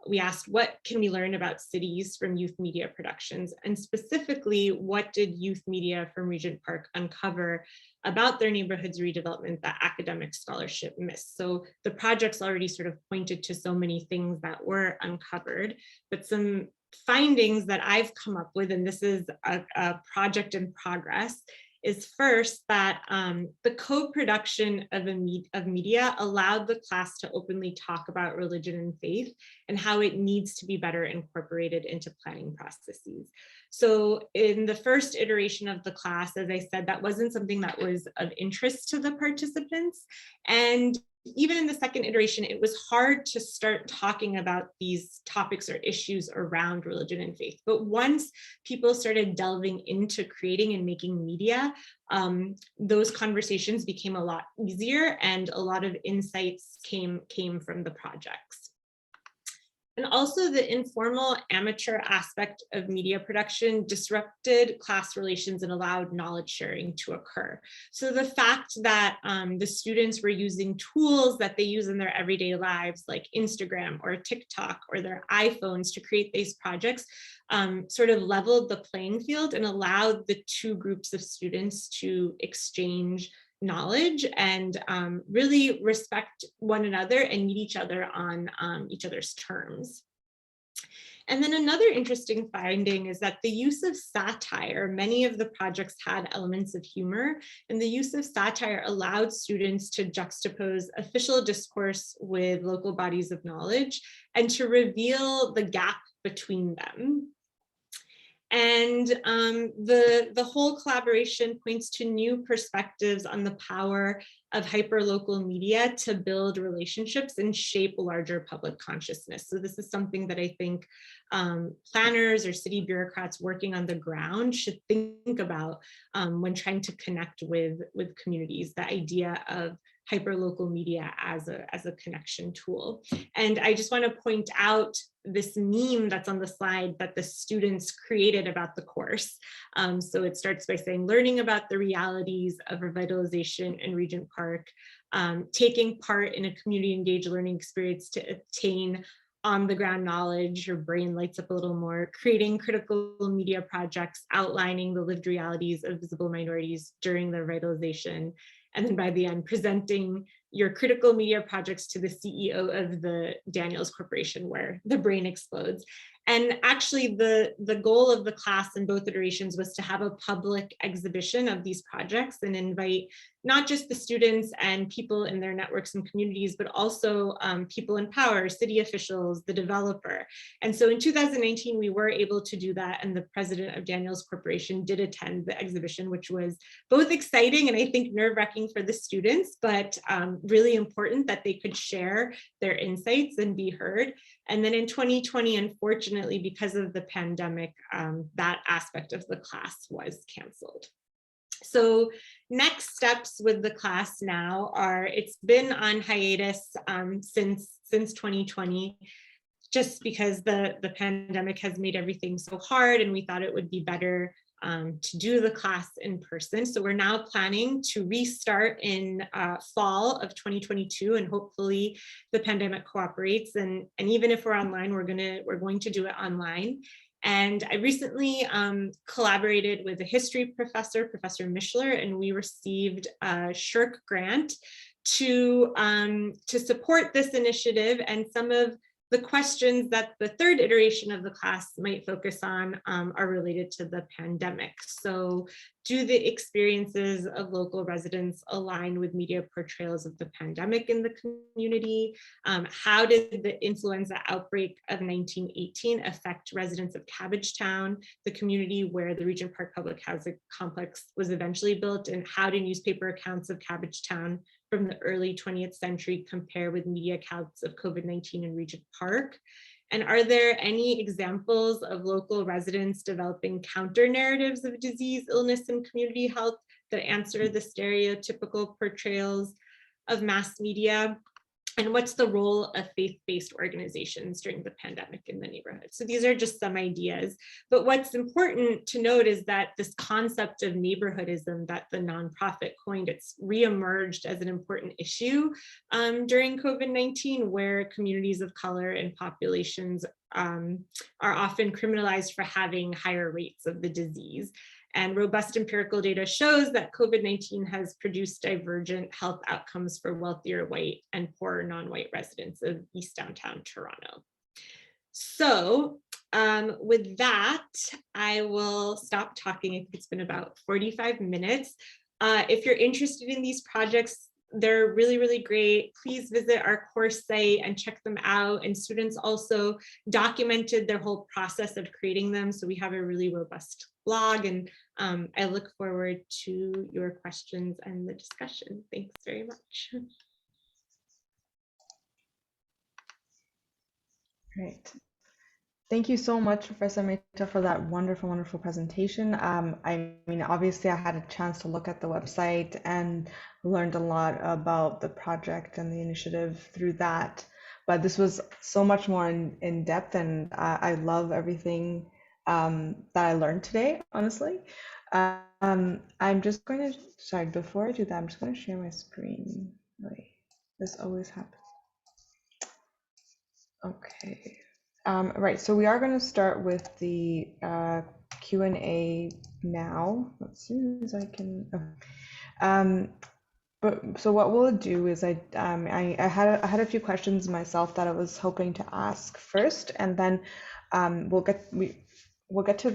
we asked, what can we learn about cities from youth media productions? And specifically, what did youth media from Regent Park uncover about their neighborhood's redevelopment that academic scholarship missed? So the projects already sort of pointed to so many things that were uncovered, but some findings that I've come up with, and this is a project in progress, is first that the co-production of media allowed the class to openly talk about religion and faith and how it needs to be better incorporated into planning processes. So in the first iteration of the class, as I said, that wasn't something that was of interest to the participants. And even in the second iteration, it was hard to start talking about these topics or issues around religion and faith. But once people started delving into creating and making media, those conversations became a lot easier and a lot of insights came from the projects. And also the informal amateur aspect of media production disrupted class relations and allowed knowledge sharing to occur. So the fact that the students were using tools that they use in their everyday lives, like Instagram or TikTok or their iPhones to create these projects, sort of leveled the playing field and allowed the two groups of students to exchange knowledge and really respect one another and meet each other on each other's terms. And then another interesting finding is that the use of satire, many of the projects had elements of humor, and the use of satire allowed students to juxtapose official discourse with local bodies of knowledge and to reveal the gap between them. And the whole collaboration points to new perspectives on the power of hyperlocal media to build relationships and shape larger public consciousness. So this is something that I think planners or city bureaucrats working on the ground should think about when trying to connect with communities, the idea of hyperlocal media as a connection tool. And I just want to point out this meme that's on the slide that the students created about the course. So it starts by saying, learning about the realities of revitalization in Regent Park, taking part in a community engaged learning experience to attain on the ground knowledge, your brain lights up a little more, creating critical media projects, outlining the lived realities of visible minorities during the revitalization. And then by the end, presenting your critical media projects to the CEO of the Daniels Corporation, where the brain explodes. And actually the goal of the class in both iterations was to have a public exhibition of these projects and invite not just the students and people in their networks and communities, but also people in power, city officials, the developer. And so in 2019, we were able to do that. And the president of Daniels Corporation did attend the exhibition, which was both exciting and I think nerve-wracking for the students, but really important that they could share their insights and be heard. And then in 2020, unfortunately, because of the pandemic, that aspect of the class was canceled. So next steps with the class now are, it's been on hiatus since 2020, just because the pandemic has made everything so hard, and we thought it would be better to do the class in person. So we're now planning to restart in fall of 2022, and hopefully the pandemic cooperates. And even if we're online, we're going to do it online. And I recently collaborated with a history professor, Professor Mishler, and we received a SHIRK grant to support this initiative. And some of the questions that the third iteration of the class might focus on are related to the pandemic. So do the experiences of local residents align with media portrayals of the pandemic in the community? How did the influenza outbreak of 1918 affect residents of Cabbagetown, the community where the Regent Park Public Housing Complex was eventually built? And how do newspaper accounts of Cabbagetown from the early 20th century compare with media accounts of COVID-19 in Regent Park? And are there any examples of local residents developing counter narratives of disease, illness, and community health that answer the stereotypical portrayals of mass media? And what's the role of faith-based organizations during the pandemic in the neighborhood? So these are just some ideas, but what's important to note is that this concept of neighborhoodism that the nonprofit coined, it's reemerged as an important issue during COVID-19, where communities of color and populations are often criminalized for having higher rates of the disease. And robust empirical data shows that COVID-19 has produced divergent health outcomes for wealthier white and poorer non-white residents of East Downtown Toronto. So with that, I will stop talking. I think it's been about 45 minutes. If you're interested in these projects, they're really, really great. Please visit our course site and check them out. And students also documented their whole process of creating them. So we have a really robust blog, and I look forward to your questions and the discussion. Thanks very much. Great. Thank you so much, Professor Mehta, for that wonderful, wonderful presentation. I mean, obviously, I had a chance to look at the website and learned a lot about the project and the initiative through that. But this was so much more in depth, and I love everything that I learned today, honestly. I'm just going to, sorry, before I do that, I'm just going to share my screen. Wait, this always happens. Okay. Right, so we are going to start with the Q&A now. Let's see as I can. But so what we'll do is I had a few questions myself that I was hoping to ask first, and then we'll get to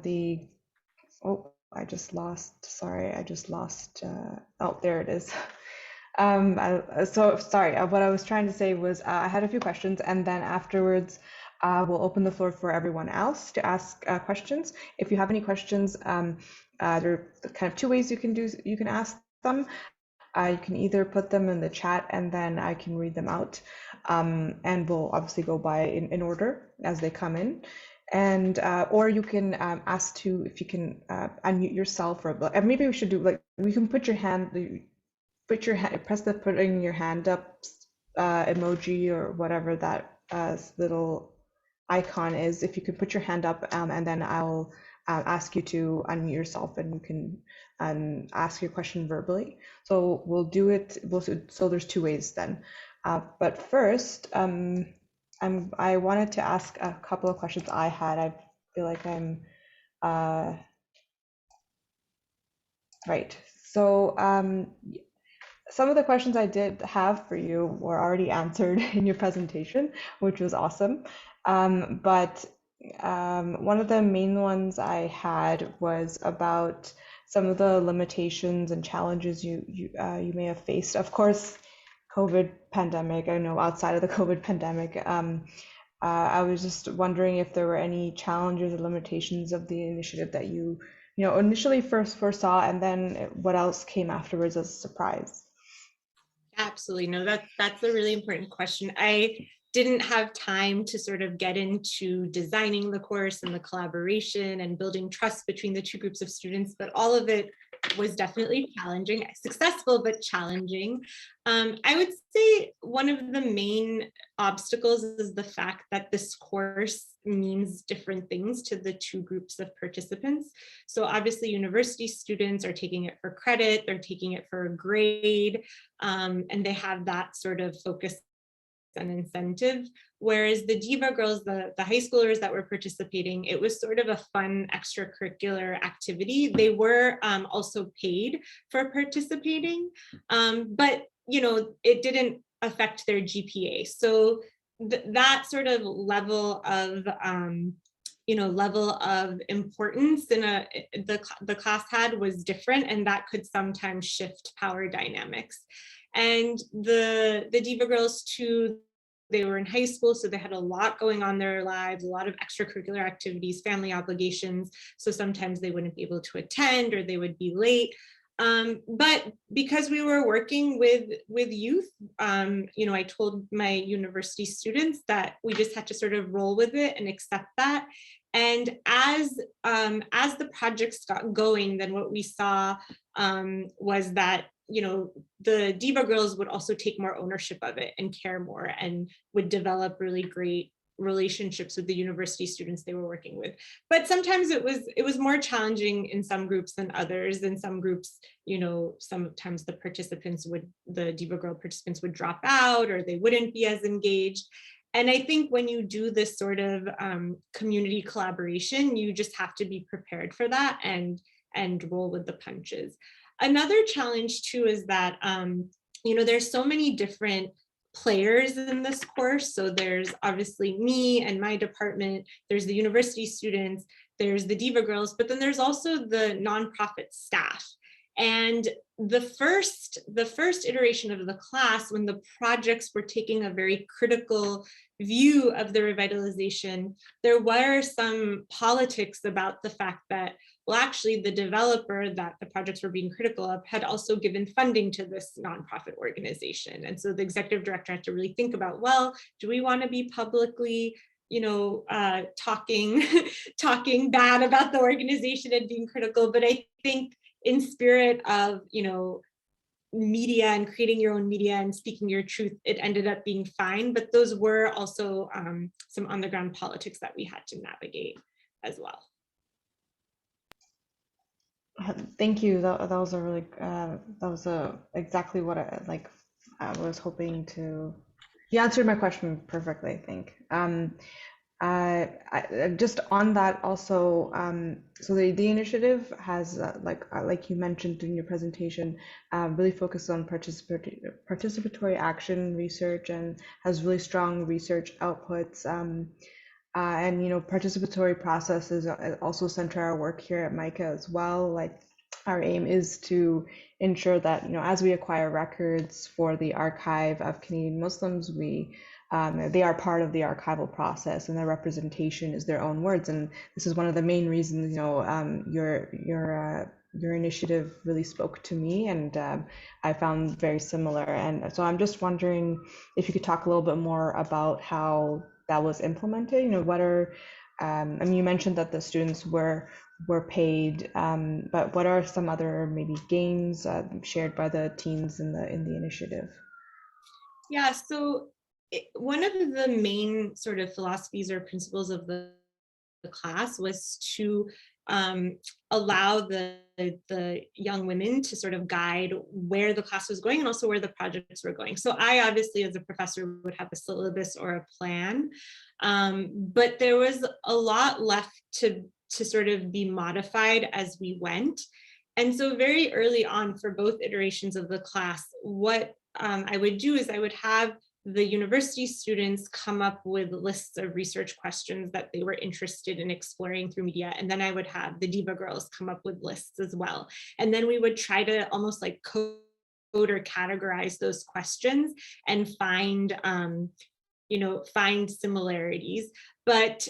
the, oh, I just lost. Sorry, I just lost. Oh, there it is. So sorry, what I was trying to say was I had a few questions, and then afterwards we'll open the floor for everyone else to ask questions. If you have any questions, there are kind of two ways you can ask them. You can either put them in the chat and then I can read them out, and we'll obviously go by in order as they come in. And or you can ask if you can unmute yourself, or maybe we should do like, we can put your hand. Press the putting your hand up emoji or whatever that little icon is. If you could put your hand up, and then I'll ask you to unmute yourself, and you can ask your question verbally. So we'll do it. So there's two ways then. But first, I wanted to ask a couple of questions I had. I feel like I'm right. So some of the questions I did have for you were already answered in your presentation, which was awesome. But one of the main ones I had was about some of the limitations and challenges you may have faced. Of course, COVID pandemic. I know outside of the COVID pandemic, I was just wondering if there were any challenges or limitations of the initiative that you initially first foresaw, and then what else came afterwards as a surprise. Absolutely. No, that's a really important question. I didn't have time to sort of get into designing the course and the collaboration and building trust between the two groups of students, but all of it was definitely challenging, successful, but challenging. I would say one of the main obstacles is the fact that this course means different things to the two groups of participants. So obviously university students are taking it for credit, they're taking it for a grade, and they have that sort of focus an incentive, whereas the Diva girls, the high schoolers that were participating, it was sort of a fun extracurricular activity. They were also paid for participating, but it didn't affect their GPA. So that sort of level of importance the class had was different, and that could sometimes shift power dynamics. And the Diva girls too, they were in high school, so they had a lot going on in their lives, a lot of extracurricular activities, family obligations. So sometimes they wouldn't be able to attend, or they would be late. But because we were working with youth, I told my university students that we just had to sort of roll with it and accept that. And as the projects got going, then what we saw was that the Diva girls would also take more ownership of it and care more, and would develop really great relationships with the university students they were working with. But sometimes it was more challenging in some groups than others. In some groups, sometimes the Diva girl participants would drop out, or they wouldn't be as engaged. And I think when you do this sort of community collaboration, you just have to be prepared for that and roll with the punches. Another challenge too is that, there's so many different players in this course. So there's obviously me and my department, there's the university students, there's the Diva girls, but then there's also the nonprofit staff. And the first iteration of the class, when the projects were taking a very critical view of the revitalization, there were some politics about the fact that, well, actually the developer that the projects were being critical of had also given funding to this nonprofit organization. And so the executive director had to really think about, well, do we want to be publicly talking bad about the organization and being critical? But I think in spirit of, media and creating your own media and speaking your truth, it ended up being fine. But those were also some on the ground politics that we had to navigate as well. Thank you. That was a really exactly what I was hoping to. You answered my question perfectly, I think. Just on that also, so the initiative has, like you mentioned in your presentation, really focused on participatory action research, and has really strong research outputs. And participatory processes also center our work here at MiCA as well. Like, our aim is to ensure that, as we acquire records for the Archive of Canadian Muslims, they are part of the archival process, and their representation is their own words. And this is one of the main reasons, your initiative really spoke to me, and I found very similar. And so I'm just wondering if you could talk a little bit more about how that was implemented. What are, you mentioned that the students were paid, but what are some other maybe gains shared by the teens in the initiative? Yeah, so one of the main sort of philosophies or principles of the class was to allow the young women to sort of guide where the class was going and also where the projects were going. So I obviously, as a professor, would have a syllabus or a plan, but there was a lot left to sort of be modified as we went. And so very early on, for both iterations of the class, what I would do is I would have the university students come up with lists of research questions that they were interested in exploring through media. And then I would have the Diva girls come up with lists as well. And then we would try to almost like code or categorize those questions and find similarities. But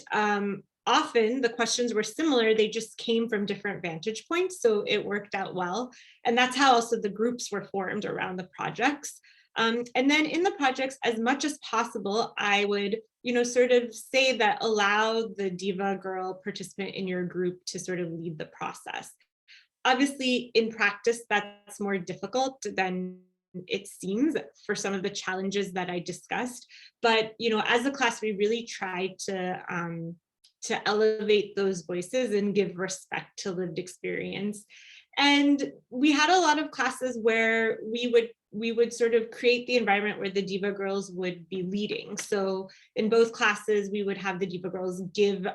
often the questions were similar, they just came from different vantage points. So it worked out well. And that's how also the groups were formed around the projects. And then in the projects, as much as possible, I would, sort of say that allow the Diva girl participant in your group to sort of lead the process. Obviously, in practice, that's more difficult than it seems for some of the challenges that I discussed. But, as a class, we really try to elevate those voices and give respect to lived experience. And we had a lot of classes where we would we would sort of create the environment where the Diva Girls would be leading. So in both classes, we would have the Diva Girls give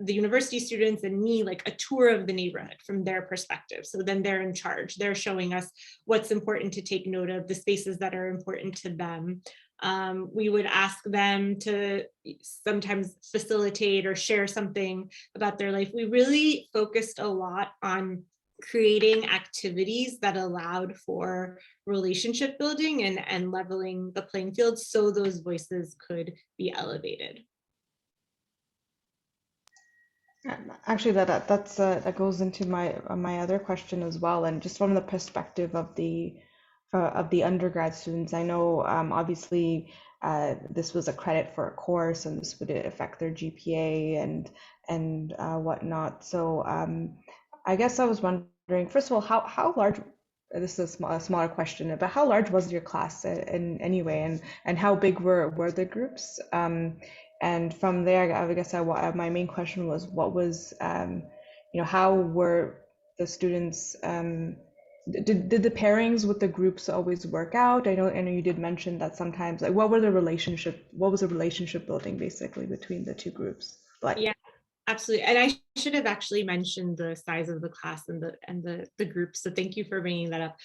the university students and me like a tour of the neighborhood from their perspective. So then they're in charge. They're showing us what's important to take note of, the spaces that are important to them. We would ask them to sometimes facilitate or share something about their life. We really focused a lot on creating activities that allowed for relationship building and leveling the playing field so those voices could be elevated. Actually, that goes into my other question as well, and just from the perspective of the undergrad students. I know obviously this was a credit for a course, and this would affect their GPA and whatnot. So I guess I was wondering, first of all, how large, this is a smaller question, but how large was your class in anyway, and how big were the groups? And from there, I guess my main question was, what was, how were the students, did the pairings with the groups always work out? I know you did mention that sometimes, like, what was the relationship building basically between the two groups like? Yeah, absolutely. And I should have actually mentioned the size of the class and the group. So thank you for bringing that up.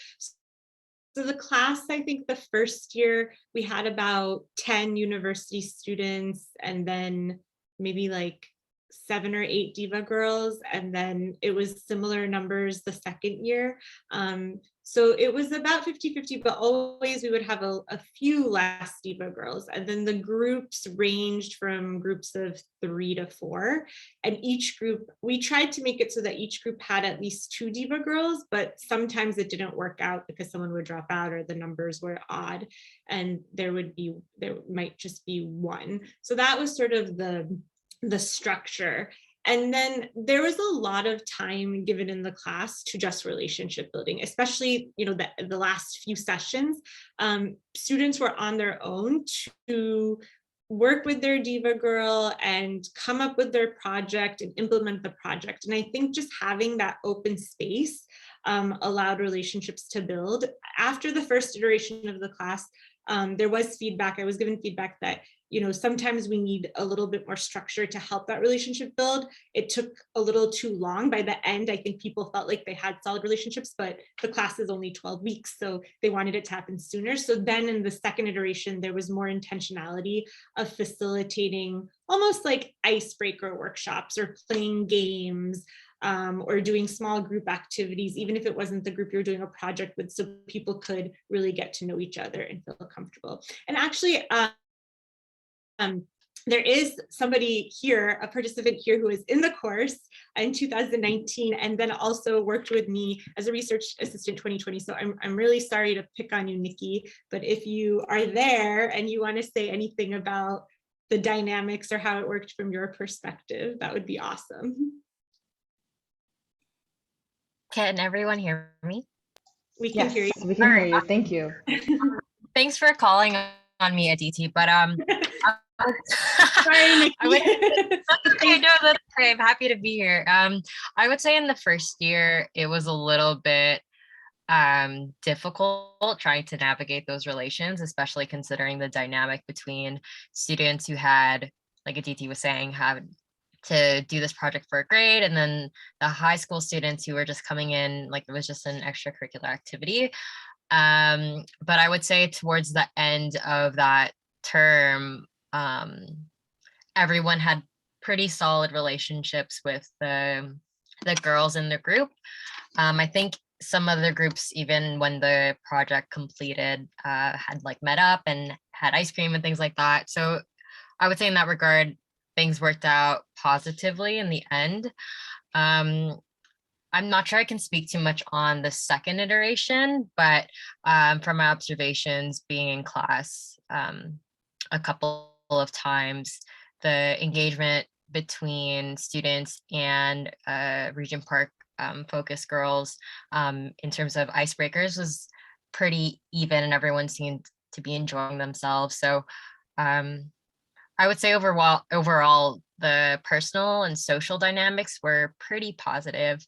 So the class, I think the first year we had about 10 university students, and then maybe like 7 or 8 Diva Girls, and then it was similar numbers the second year. So it was about 50-50, but always we would have a few less Diva Girls. And then the groups ranged from groups of 3 to 4. And each group, we tried to make it so that each group had at least 2 Diva Girls, but sometimes it didn't work out because someone would drop out or the numbers were odd, and there might just be 1. So that was sort of the structure. And then there was a lot of time given in the class to just relationship building, especially, the last few sessions. Students were on their own to work with their Diva Girl and come up with their project and implement the project. And I think just having that open space allowed relationships to build. After the first iteration of the class, there was feedback. I was given feedback that sometimes we need a little bit more structure to help that relationship build. It took a little too long. By the end, I think people felt like they had solid relationships, but the class is only 12 weeks, so they wanted it to happen sooner. So then in the second iteration, there was more intentionality of facilitating almost like icebreaker workshops or playing games, or doing small group activities, even if it wasn't the group you're doing a project with, so people could really get to know each other and feel comfortable. And actually, there is somebody here, a participant here, who is in the course in 2019, and then also worked with me as a research assistant 2020. So I'm really sorry to pick on you, Nikki, but if you are there and you want to say anything about the dynamics or how it worked from your perspective, that would be awesome. Can everyone hear me? We can hear you. We can hear you. Thank you. Thanks for calling on me, Aditi, but sorry, Nikki. I know, that's great. I'm happy to be here. I would say in the first year, it was a little bit difficult trying to navigate those relations, especially considering the dynamic between students who had, like Aditi was saying, had to do this project for a grade, and then the high school students who were just coming in like it was just an extracurricular activity. But I would say towards the end of that term, everyone had pretty solid relationships with the girls in the group. I think some of the groups, even when the project completed, had like met up and had ice cream and things like that. So I would say in that regard, things worked out positively in the end. I'm not sure I can speak too much on the second iteration, but from my observations being in class a couple of times, the engagement between students and Regent Park focus girls in terms of icebreakers was pretty even, and everyone seemed to be enjoying themselves. So I would say overall, the personal and social dynamics were pretty positive.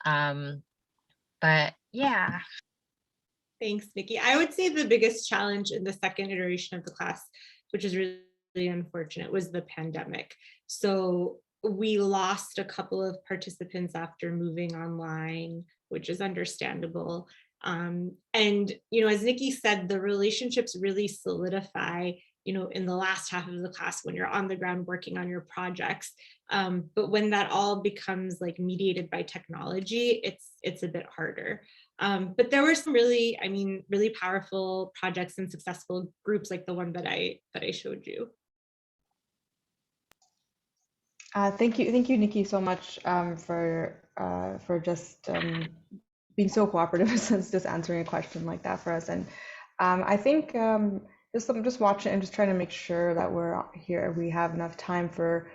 But yeah. Thanks, Nikki. I would say the biggest challenge in the second iteration of the class, which is really unfortunate, was the pandemic. So we lost a couple of participants after moving online, which is understandable. And, you know, as Nikki said, the relationships really solidify, you know, in the last half of the class when you're on the ground working on your projects. But when that all becomes like mediated by technology, it's a bit harder. But there were some really, I mean, really powerful projects and successful groups like the one that I showed you. Thank you, Nikki, so much for just being so cooperative since just answering a question like that for us. And I think I'm just watching and just trying to make sure that we're here. We have enough time for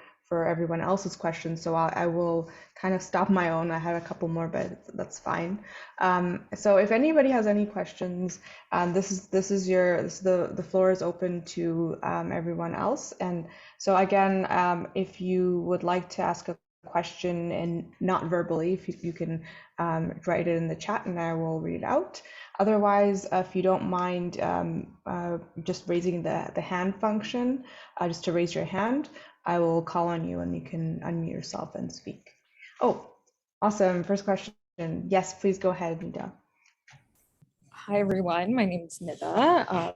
everyone else's questions. So I will kind of stop my own. I had a couple more, but that's fine. So if anybody has any questions, the floor is open to everyone else. And so again, if you would like to ask a question and not verbally, if you can write it in the chat and I will read it out. Otherwise, if you don't mind just raising the hand function, just to raise your hand, I will call on you and you can unmute yourself and speak. Oh, awesome. First question. Yes, please go ahead, Mehta. Hi, everyone. My name is Mehta.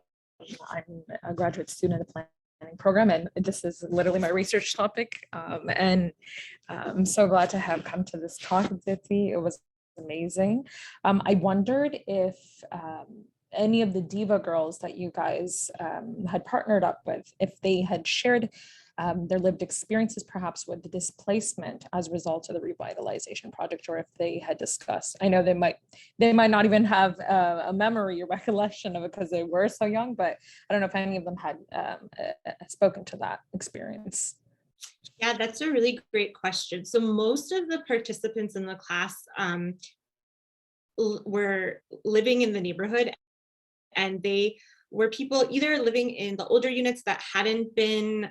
I'm a graduate student in the planning program, and this is literally my research topic. And I'm so glad to have come to this talk, Aditi. It was amazing. I wondered if any of the Diva girls that you guys had partnered up with, if they had shared their lived experiences perhaps with the displacement as a result of the revitalization project, or if they had discussed. I know they might not even have a memory or recollection of it because they were so young, but I don't know if any of them had spoken to that experience. Yeah, that's a really great question. So most of the participants in the class were living in the neighborhood, and they were people either living in the older units that hadn't been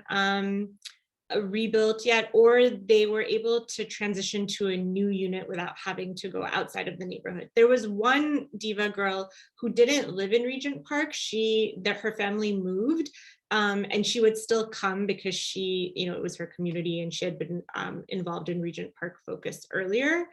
rebuilt yet, or they were able to transition to a new unit without having to go outside of the neighborhood. There was one Diva girl who didn't live in Regent Park. Her family moved, and she would still come because she, you know, it was her community and she had been involved in Regent Park Focus earlier.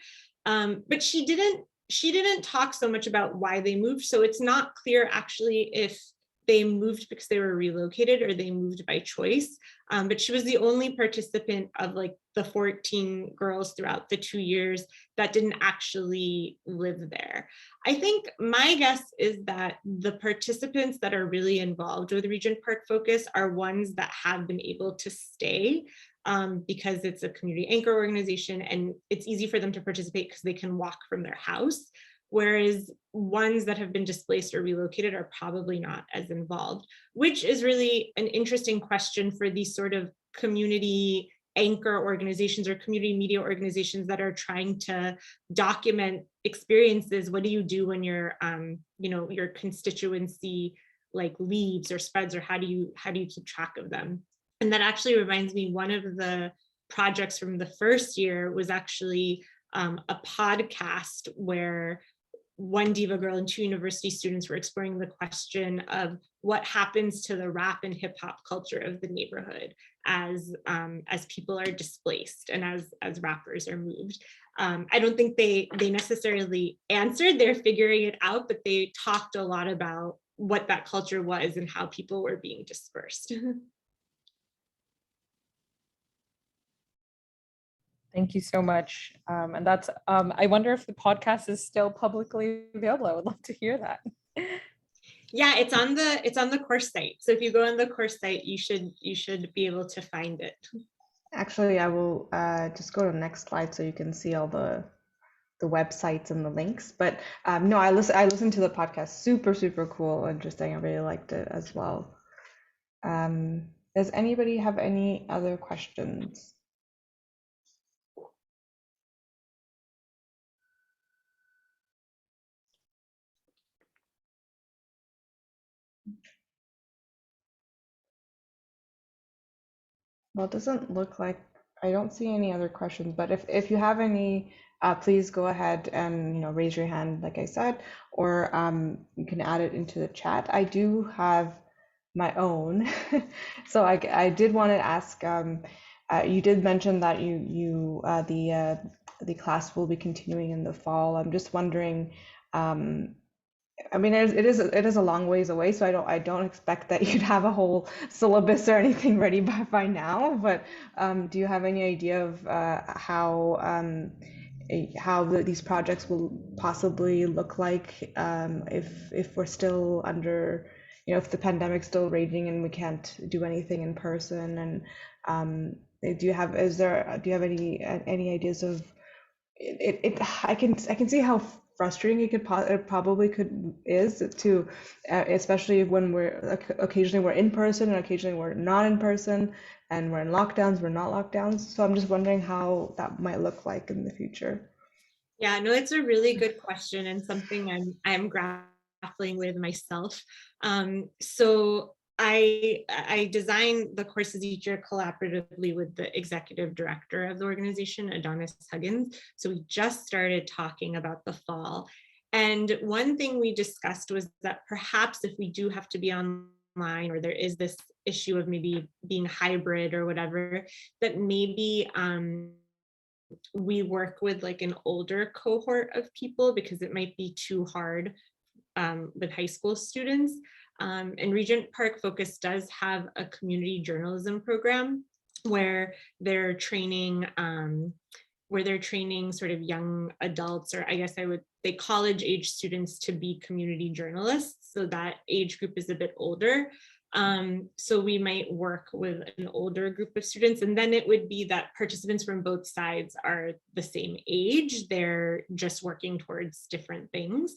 But she didn't talk so much about why they moved. So it's not clear actually if they moved because they were relocated or they moved by choice. But she was the only participant of like the 14 girls throughout the 2 years that didn't actually live there. I think my guess is that the participants that are really involved with Regent Park Focus are ones that have been able to stay because it's a community anchor organization and it's easy for them to participate because they can walk from their house. Whereas ones that have been displaced or relocated are probably not as involved, which is really an interesting question for these sort of community anchor organizations or community media organizations that are trying to document experiences. What do you do when your constituency like leaves or spreads, or how do you keep track of them? And that actually reminds me, one of the projects from the first year was actually a podcast where one Diva girl and 2 university students were exploring the question of what happens to the rap and hip hop culture of the neighborhood as people are displaced and as rappers are moved. I don't think they necessarily answered, they're figuring it out, but they talked a lot about what that culture was and how people were being dispersed. Thank you so much. And that's, I wonder if the podcast is still publicly available. I would love to hear that. Yeah, it's on the course site. So if you go on the course site, you should be able to find it. Actually, I will just go to the next slide so you can see all the websites and the links. But no, I listened to the podcast. Super cool, interesting. I really liked it as well. Does anybody have any other questions? Well, it doesn't look like, I don't see any other questions, but if you have any please go ahead and raise your hand, like I said, or you can add it into the chat. I do have my own, so I did want to ask. You did mention that the class will be continuing in the fall. I'm just wondering. I mean, it is a long ways away, so I don't expect that you'd have a whole syllabus or anything ready by now. But do you have any idea of how these projects will possibly look like if we're still under, if the pandemic's still raging and we can't do anything in person? And do you have any ideas of it? I can see how frustrating it probably is to, especially when occasionally we're in person and occasionally we're not in person, and we're in lockdowns, we're not lockdowns. So I'm just wondering how that might look like in the future. Yeah, no, it's a really good question and something I'm grappling with myself. So I designed the courses each year collaboratively with the executive director of the organization, Adonis Huggins. So we just started talking about the fall. And one thing we discussed was that perhaps if we do have to be online, or there is this issue of maybe being hybrid or whatever, that maybe we work with like an older cohort of people, because it might be too hard with high school students. And Regent Park Focus does have a community journalism program where they're training sort of young adults, or I guess they college age students to be community journalists. So that age group is a bit older. So we might work with an older group of students, and then it would be that participants from both sides are the same age. They're just working towards different things.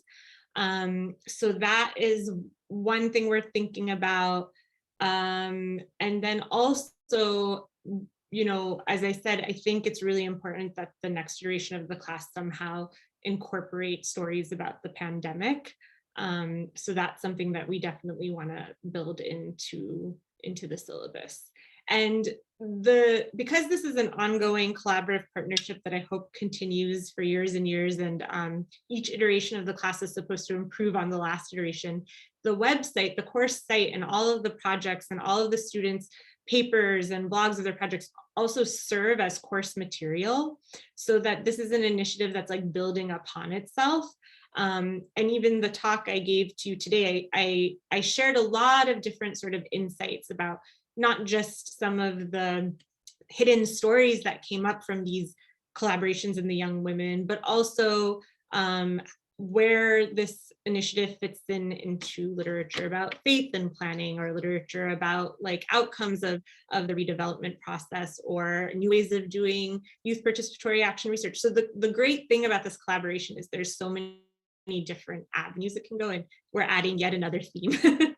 So that is one thing we're thinking about. And then also, as I said, I think it's really important that the next iteration of the class somehow incorporate stories about the pandemic. So that's something that we definitely want to build into the syllabus. And because this is an ongoing collaborative partnership that I hope continues for years and years, and each iteration of the class is supposed to improve on the last iteration, the website, the course site, and all of the projects and all of the students' papers and blogs of their projects also serve as course material, so that this is an initiative that's like building upon itself. And even the talk I gave to you today, I shared a lot of different sort of insights about not just some of the hidden stories that came up from these collaborations in the young women, but also where this initiative fits into literature about faith and planning, or literature about like outcomes of the redevelopment process, or new ways of doing youth participatory action research. So the great thing about this collaboration is there's so many different avenues it can go in. We're adding yet another theme.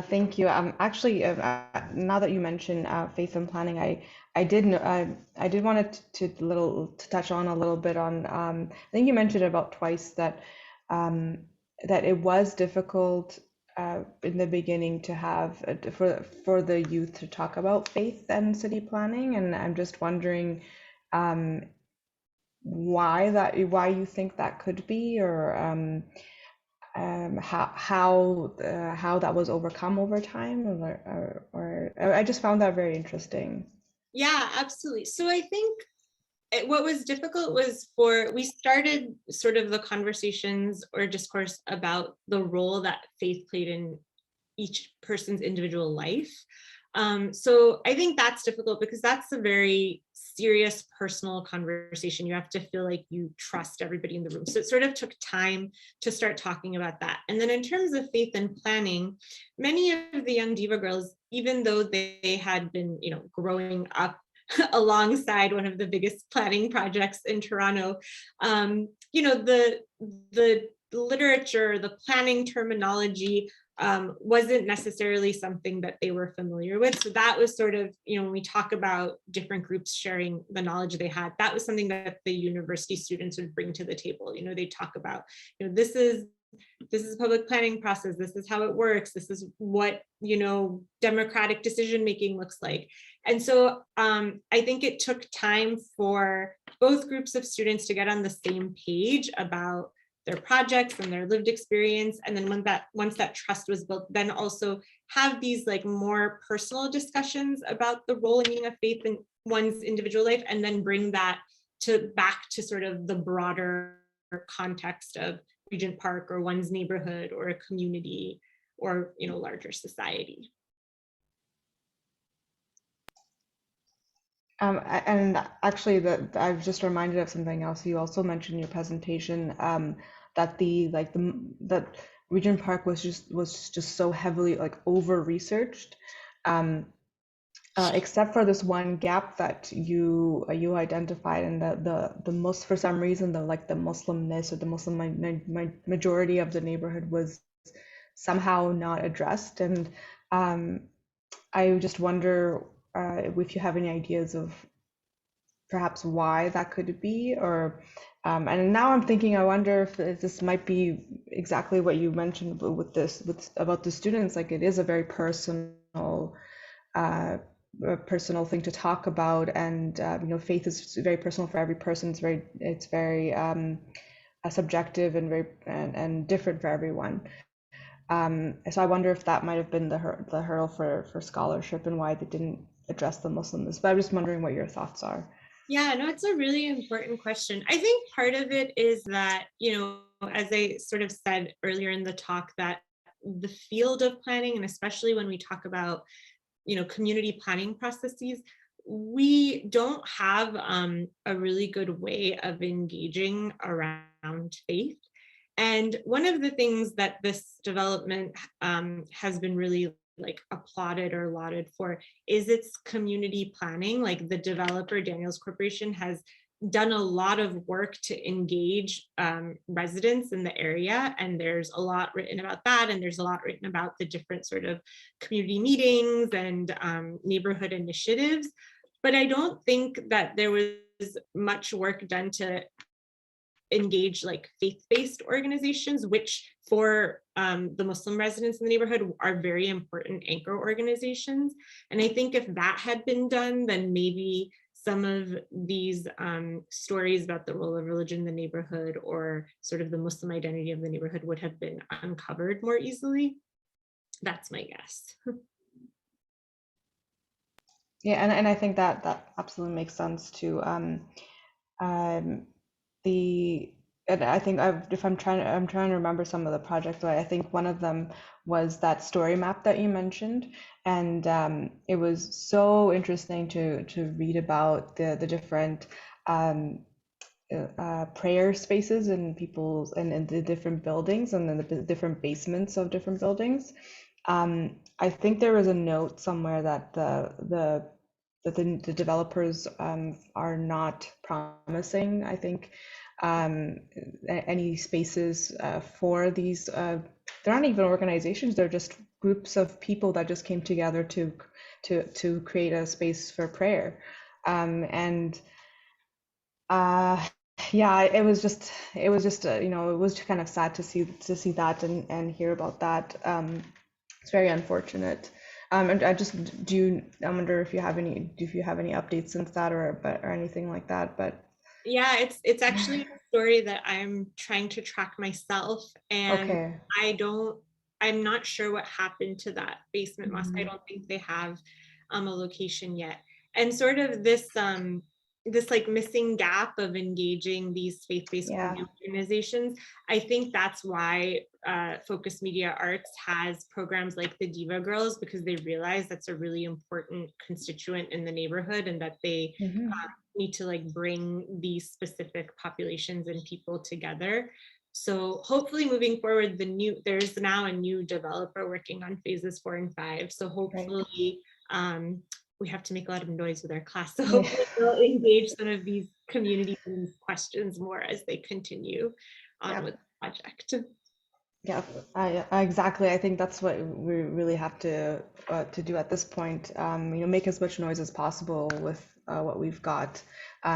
Thank you. Actually, now that you mentioned faith and planning, I did want to touch on a little bit on. I think you mentioned about twice that that it was difficult in the beginning to have for the youth to talk about faith and city planning, and I'm just wondering why you think that could be, or how that was overcome over time, or I just found that very interesting. Yeah, absolutely. So I think what was difficult was we started sort of the conversations or discourse about the role that faith played in each person's individual life. So I think that's difficult because that's a very serious personal conversation. You have to feel like you trust everybody in the room. So it sort of took time to start talking about that. And then in terms of faith and planning, many of the young Diva girls, even though they had been, growing up alongside one of the biggest planning projects in Toronto, the literature, the planning terminology wasn't necessarily something that they were familiar with. So that was sort of, when we talk about different groups sharing the knowledge they had, that was something that the university students would bring to the table. They talk about, this is this is a public planning process, this is how it works, this is what, you know, democratic decision making looks like. And so I think it took time for both groups of students to get on the same page about their projects and their lived experience. And then once that trust was built, then also have these like more personal discussions about the role and meaning of faith in one's individual life, and then bring that back to sort of the broader context of Regent Park or one's neighborhood or a community or, you know, larger society. And actually, I've just reminded of something else. You also mentioned in your presentation that that Regent Park was just so heavily like over researched, except for this one gap that you identified, and the most, for some reason, the Muslimness or the Muslim majority of the neighborhood was somehow not addressed. And I just wonder if you have any ideas of perhaps why that could be, or and now I'm thinking, I wonder if this might be exactly what you mentioned about the students. Like, it is a very personal thing to talk about, and you know, faith is very personal for every person. It's very subjective and very and different for everyone. So I wonder if that might have been the hurdle for scholarship and why they didn't address the Muslims. But I'm just wondering what your thoughts are. Yeah, no, it's a really important question. I think part of it is that, you know, as I sort of said earlier in the talk, that the field of planning, and especially when we talk about, you know, community planning processes, we don't have a really good way of engaging around faith. And one of the things that this development has been really like applauded or lauded for is its community planning. Like, the developer, Daniels Corporation, has done a lot of work to engage residents in the area, and there's a lot written about that, and there's a lot written about the different sort of community meetings and neighborhood initiatives. But I don't think that there was much work done to engage like faith-based organizations, which for the Muslim residents in the neighborhood are very important anchor organizations. And I think if that had been done, then maybe some of these stories about the role of religion in the neighborhood or sort of the Muslim identity of the neighborhood would have been uncovered more easily. That's my guess. Yeah, and I think that absolutely makes sense too. And I think I'm trying to remember some of the projects, but I think one of them was that story map that you mentioned, and it was so interesting to read about the different prayer spaces in people's and the different buildings, and then the different basements of different buildings. I think there was a note somewhere that the developers are not promising, I think, any spaces for these. They're not even organizations; they're just groups of people that just came together to create a space for prayer. Yeah, it was just you know, it was kind of sad to see that and hear about that. It's very unfortunate. And I wonder if you have any updates since that or anything like that. But yeah, it's actually a story that I'm trying to track myself, and okay. I'm not sure what happened to that basement mosque. I don't think they have a location yet. And sort of this like missing gap of engaging these faith-based organizations, I think that's why Focus Media Arts has programs like the Diva Girls, because they realize that's a really important constituent in the neighborhood, and that they need to like bring these specific populations and people together. So hopefully moving forward, there's now a new developer working on phases 4 and 5. So hopefully we have to make a lot of noise with our class. So hopefully we'll engage some of these community questions more as they continue on with the project. Yeah, exactly. I think that's what we really have to do at this point. You know, make as much noise as possible with what we've got.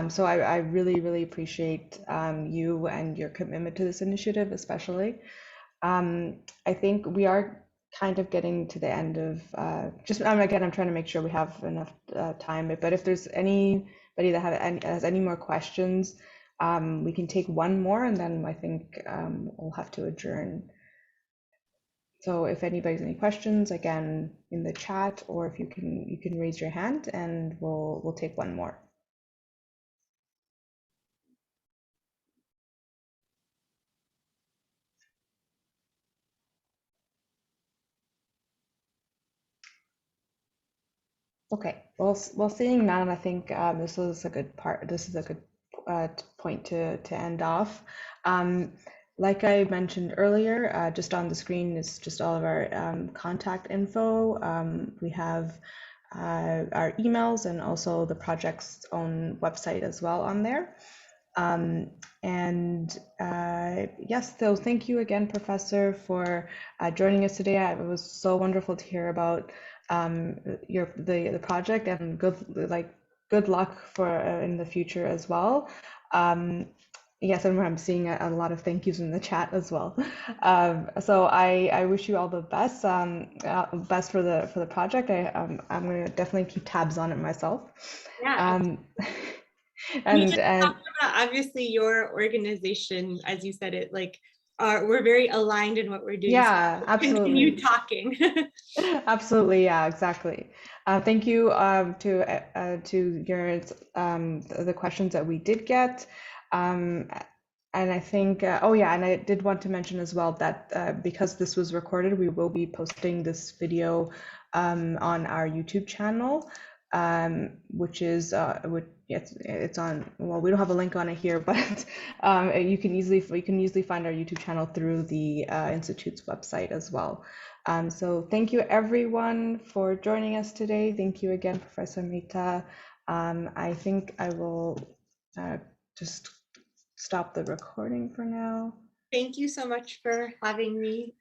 So I really, really appreciate you and your commitment to this initiative, especially. I think we are kind of getting to the end of again, I'm trying to make sure we have enough time, but if there's anybody that has any more questions, we can take one more and then I think we'll have to adjourn. So if anybody has any questions, again, in the chat, or if you can raise your hand and we'll take one more. Okay, well, seeing none, I think this is a good part. This is a good point to end off. Like I mentioned earlier, just on the screen is just all of our contact info. We have our emails and also the project's own website as well on there. Yes, so thank you again, Professor, for joining us today. It was so wonderful to hear about the project, and good luck for in the future as well. Yes, and I'm seeing a lot of thank yous in the chat as well. So I wish you all the best, best for the project. I'm going to definitely keep tabs on it myself. Yeah. And obviously your organization, as you said it, like we're very aligned in what we're doing. Yeah, so absolutely. continue talking. Absolutely, yeah, exactly. Thank you to your the questions that we did get. And I think, oh yeah, and I did want to mention as well that because this was recorded, we will be posting this video on our YouTube channel, which is it's on, well, we don't have a link on it here, but you can easily find our YouTube channel through the Institute's website as well. So thank you everyone for joining us today. Thank you again, Professor Mehta. I think I will just stop the recording for now. Thank you so much for having me.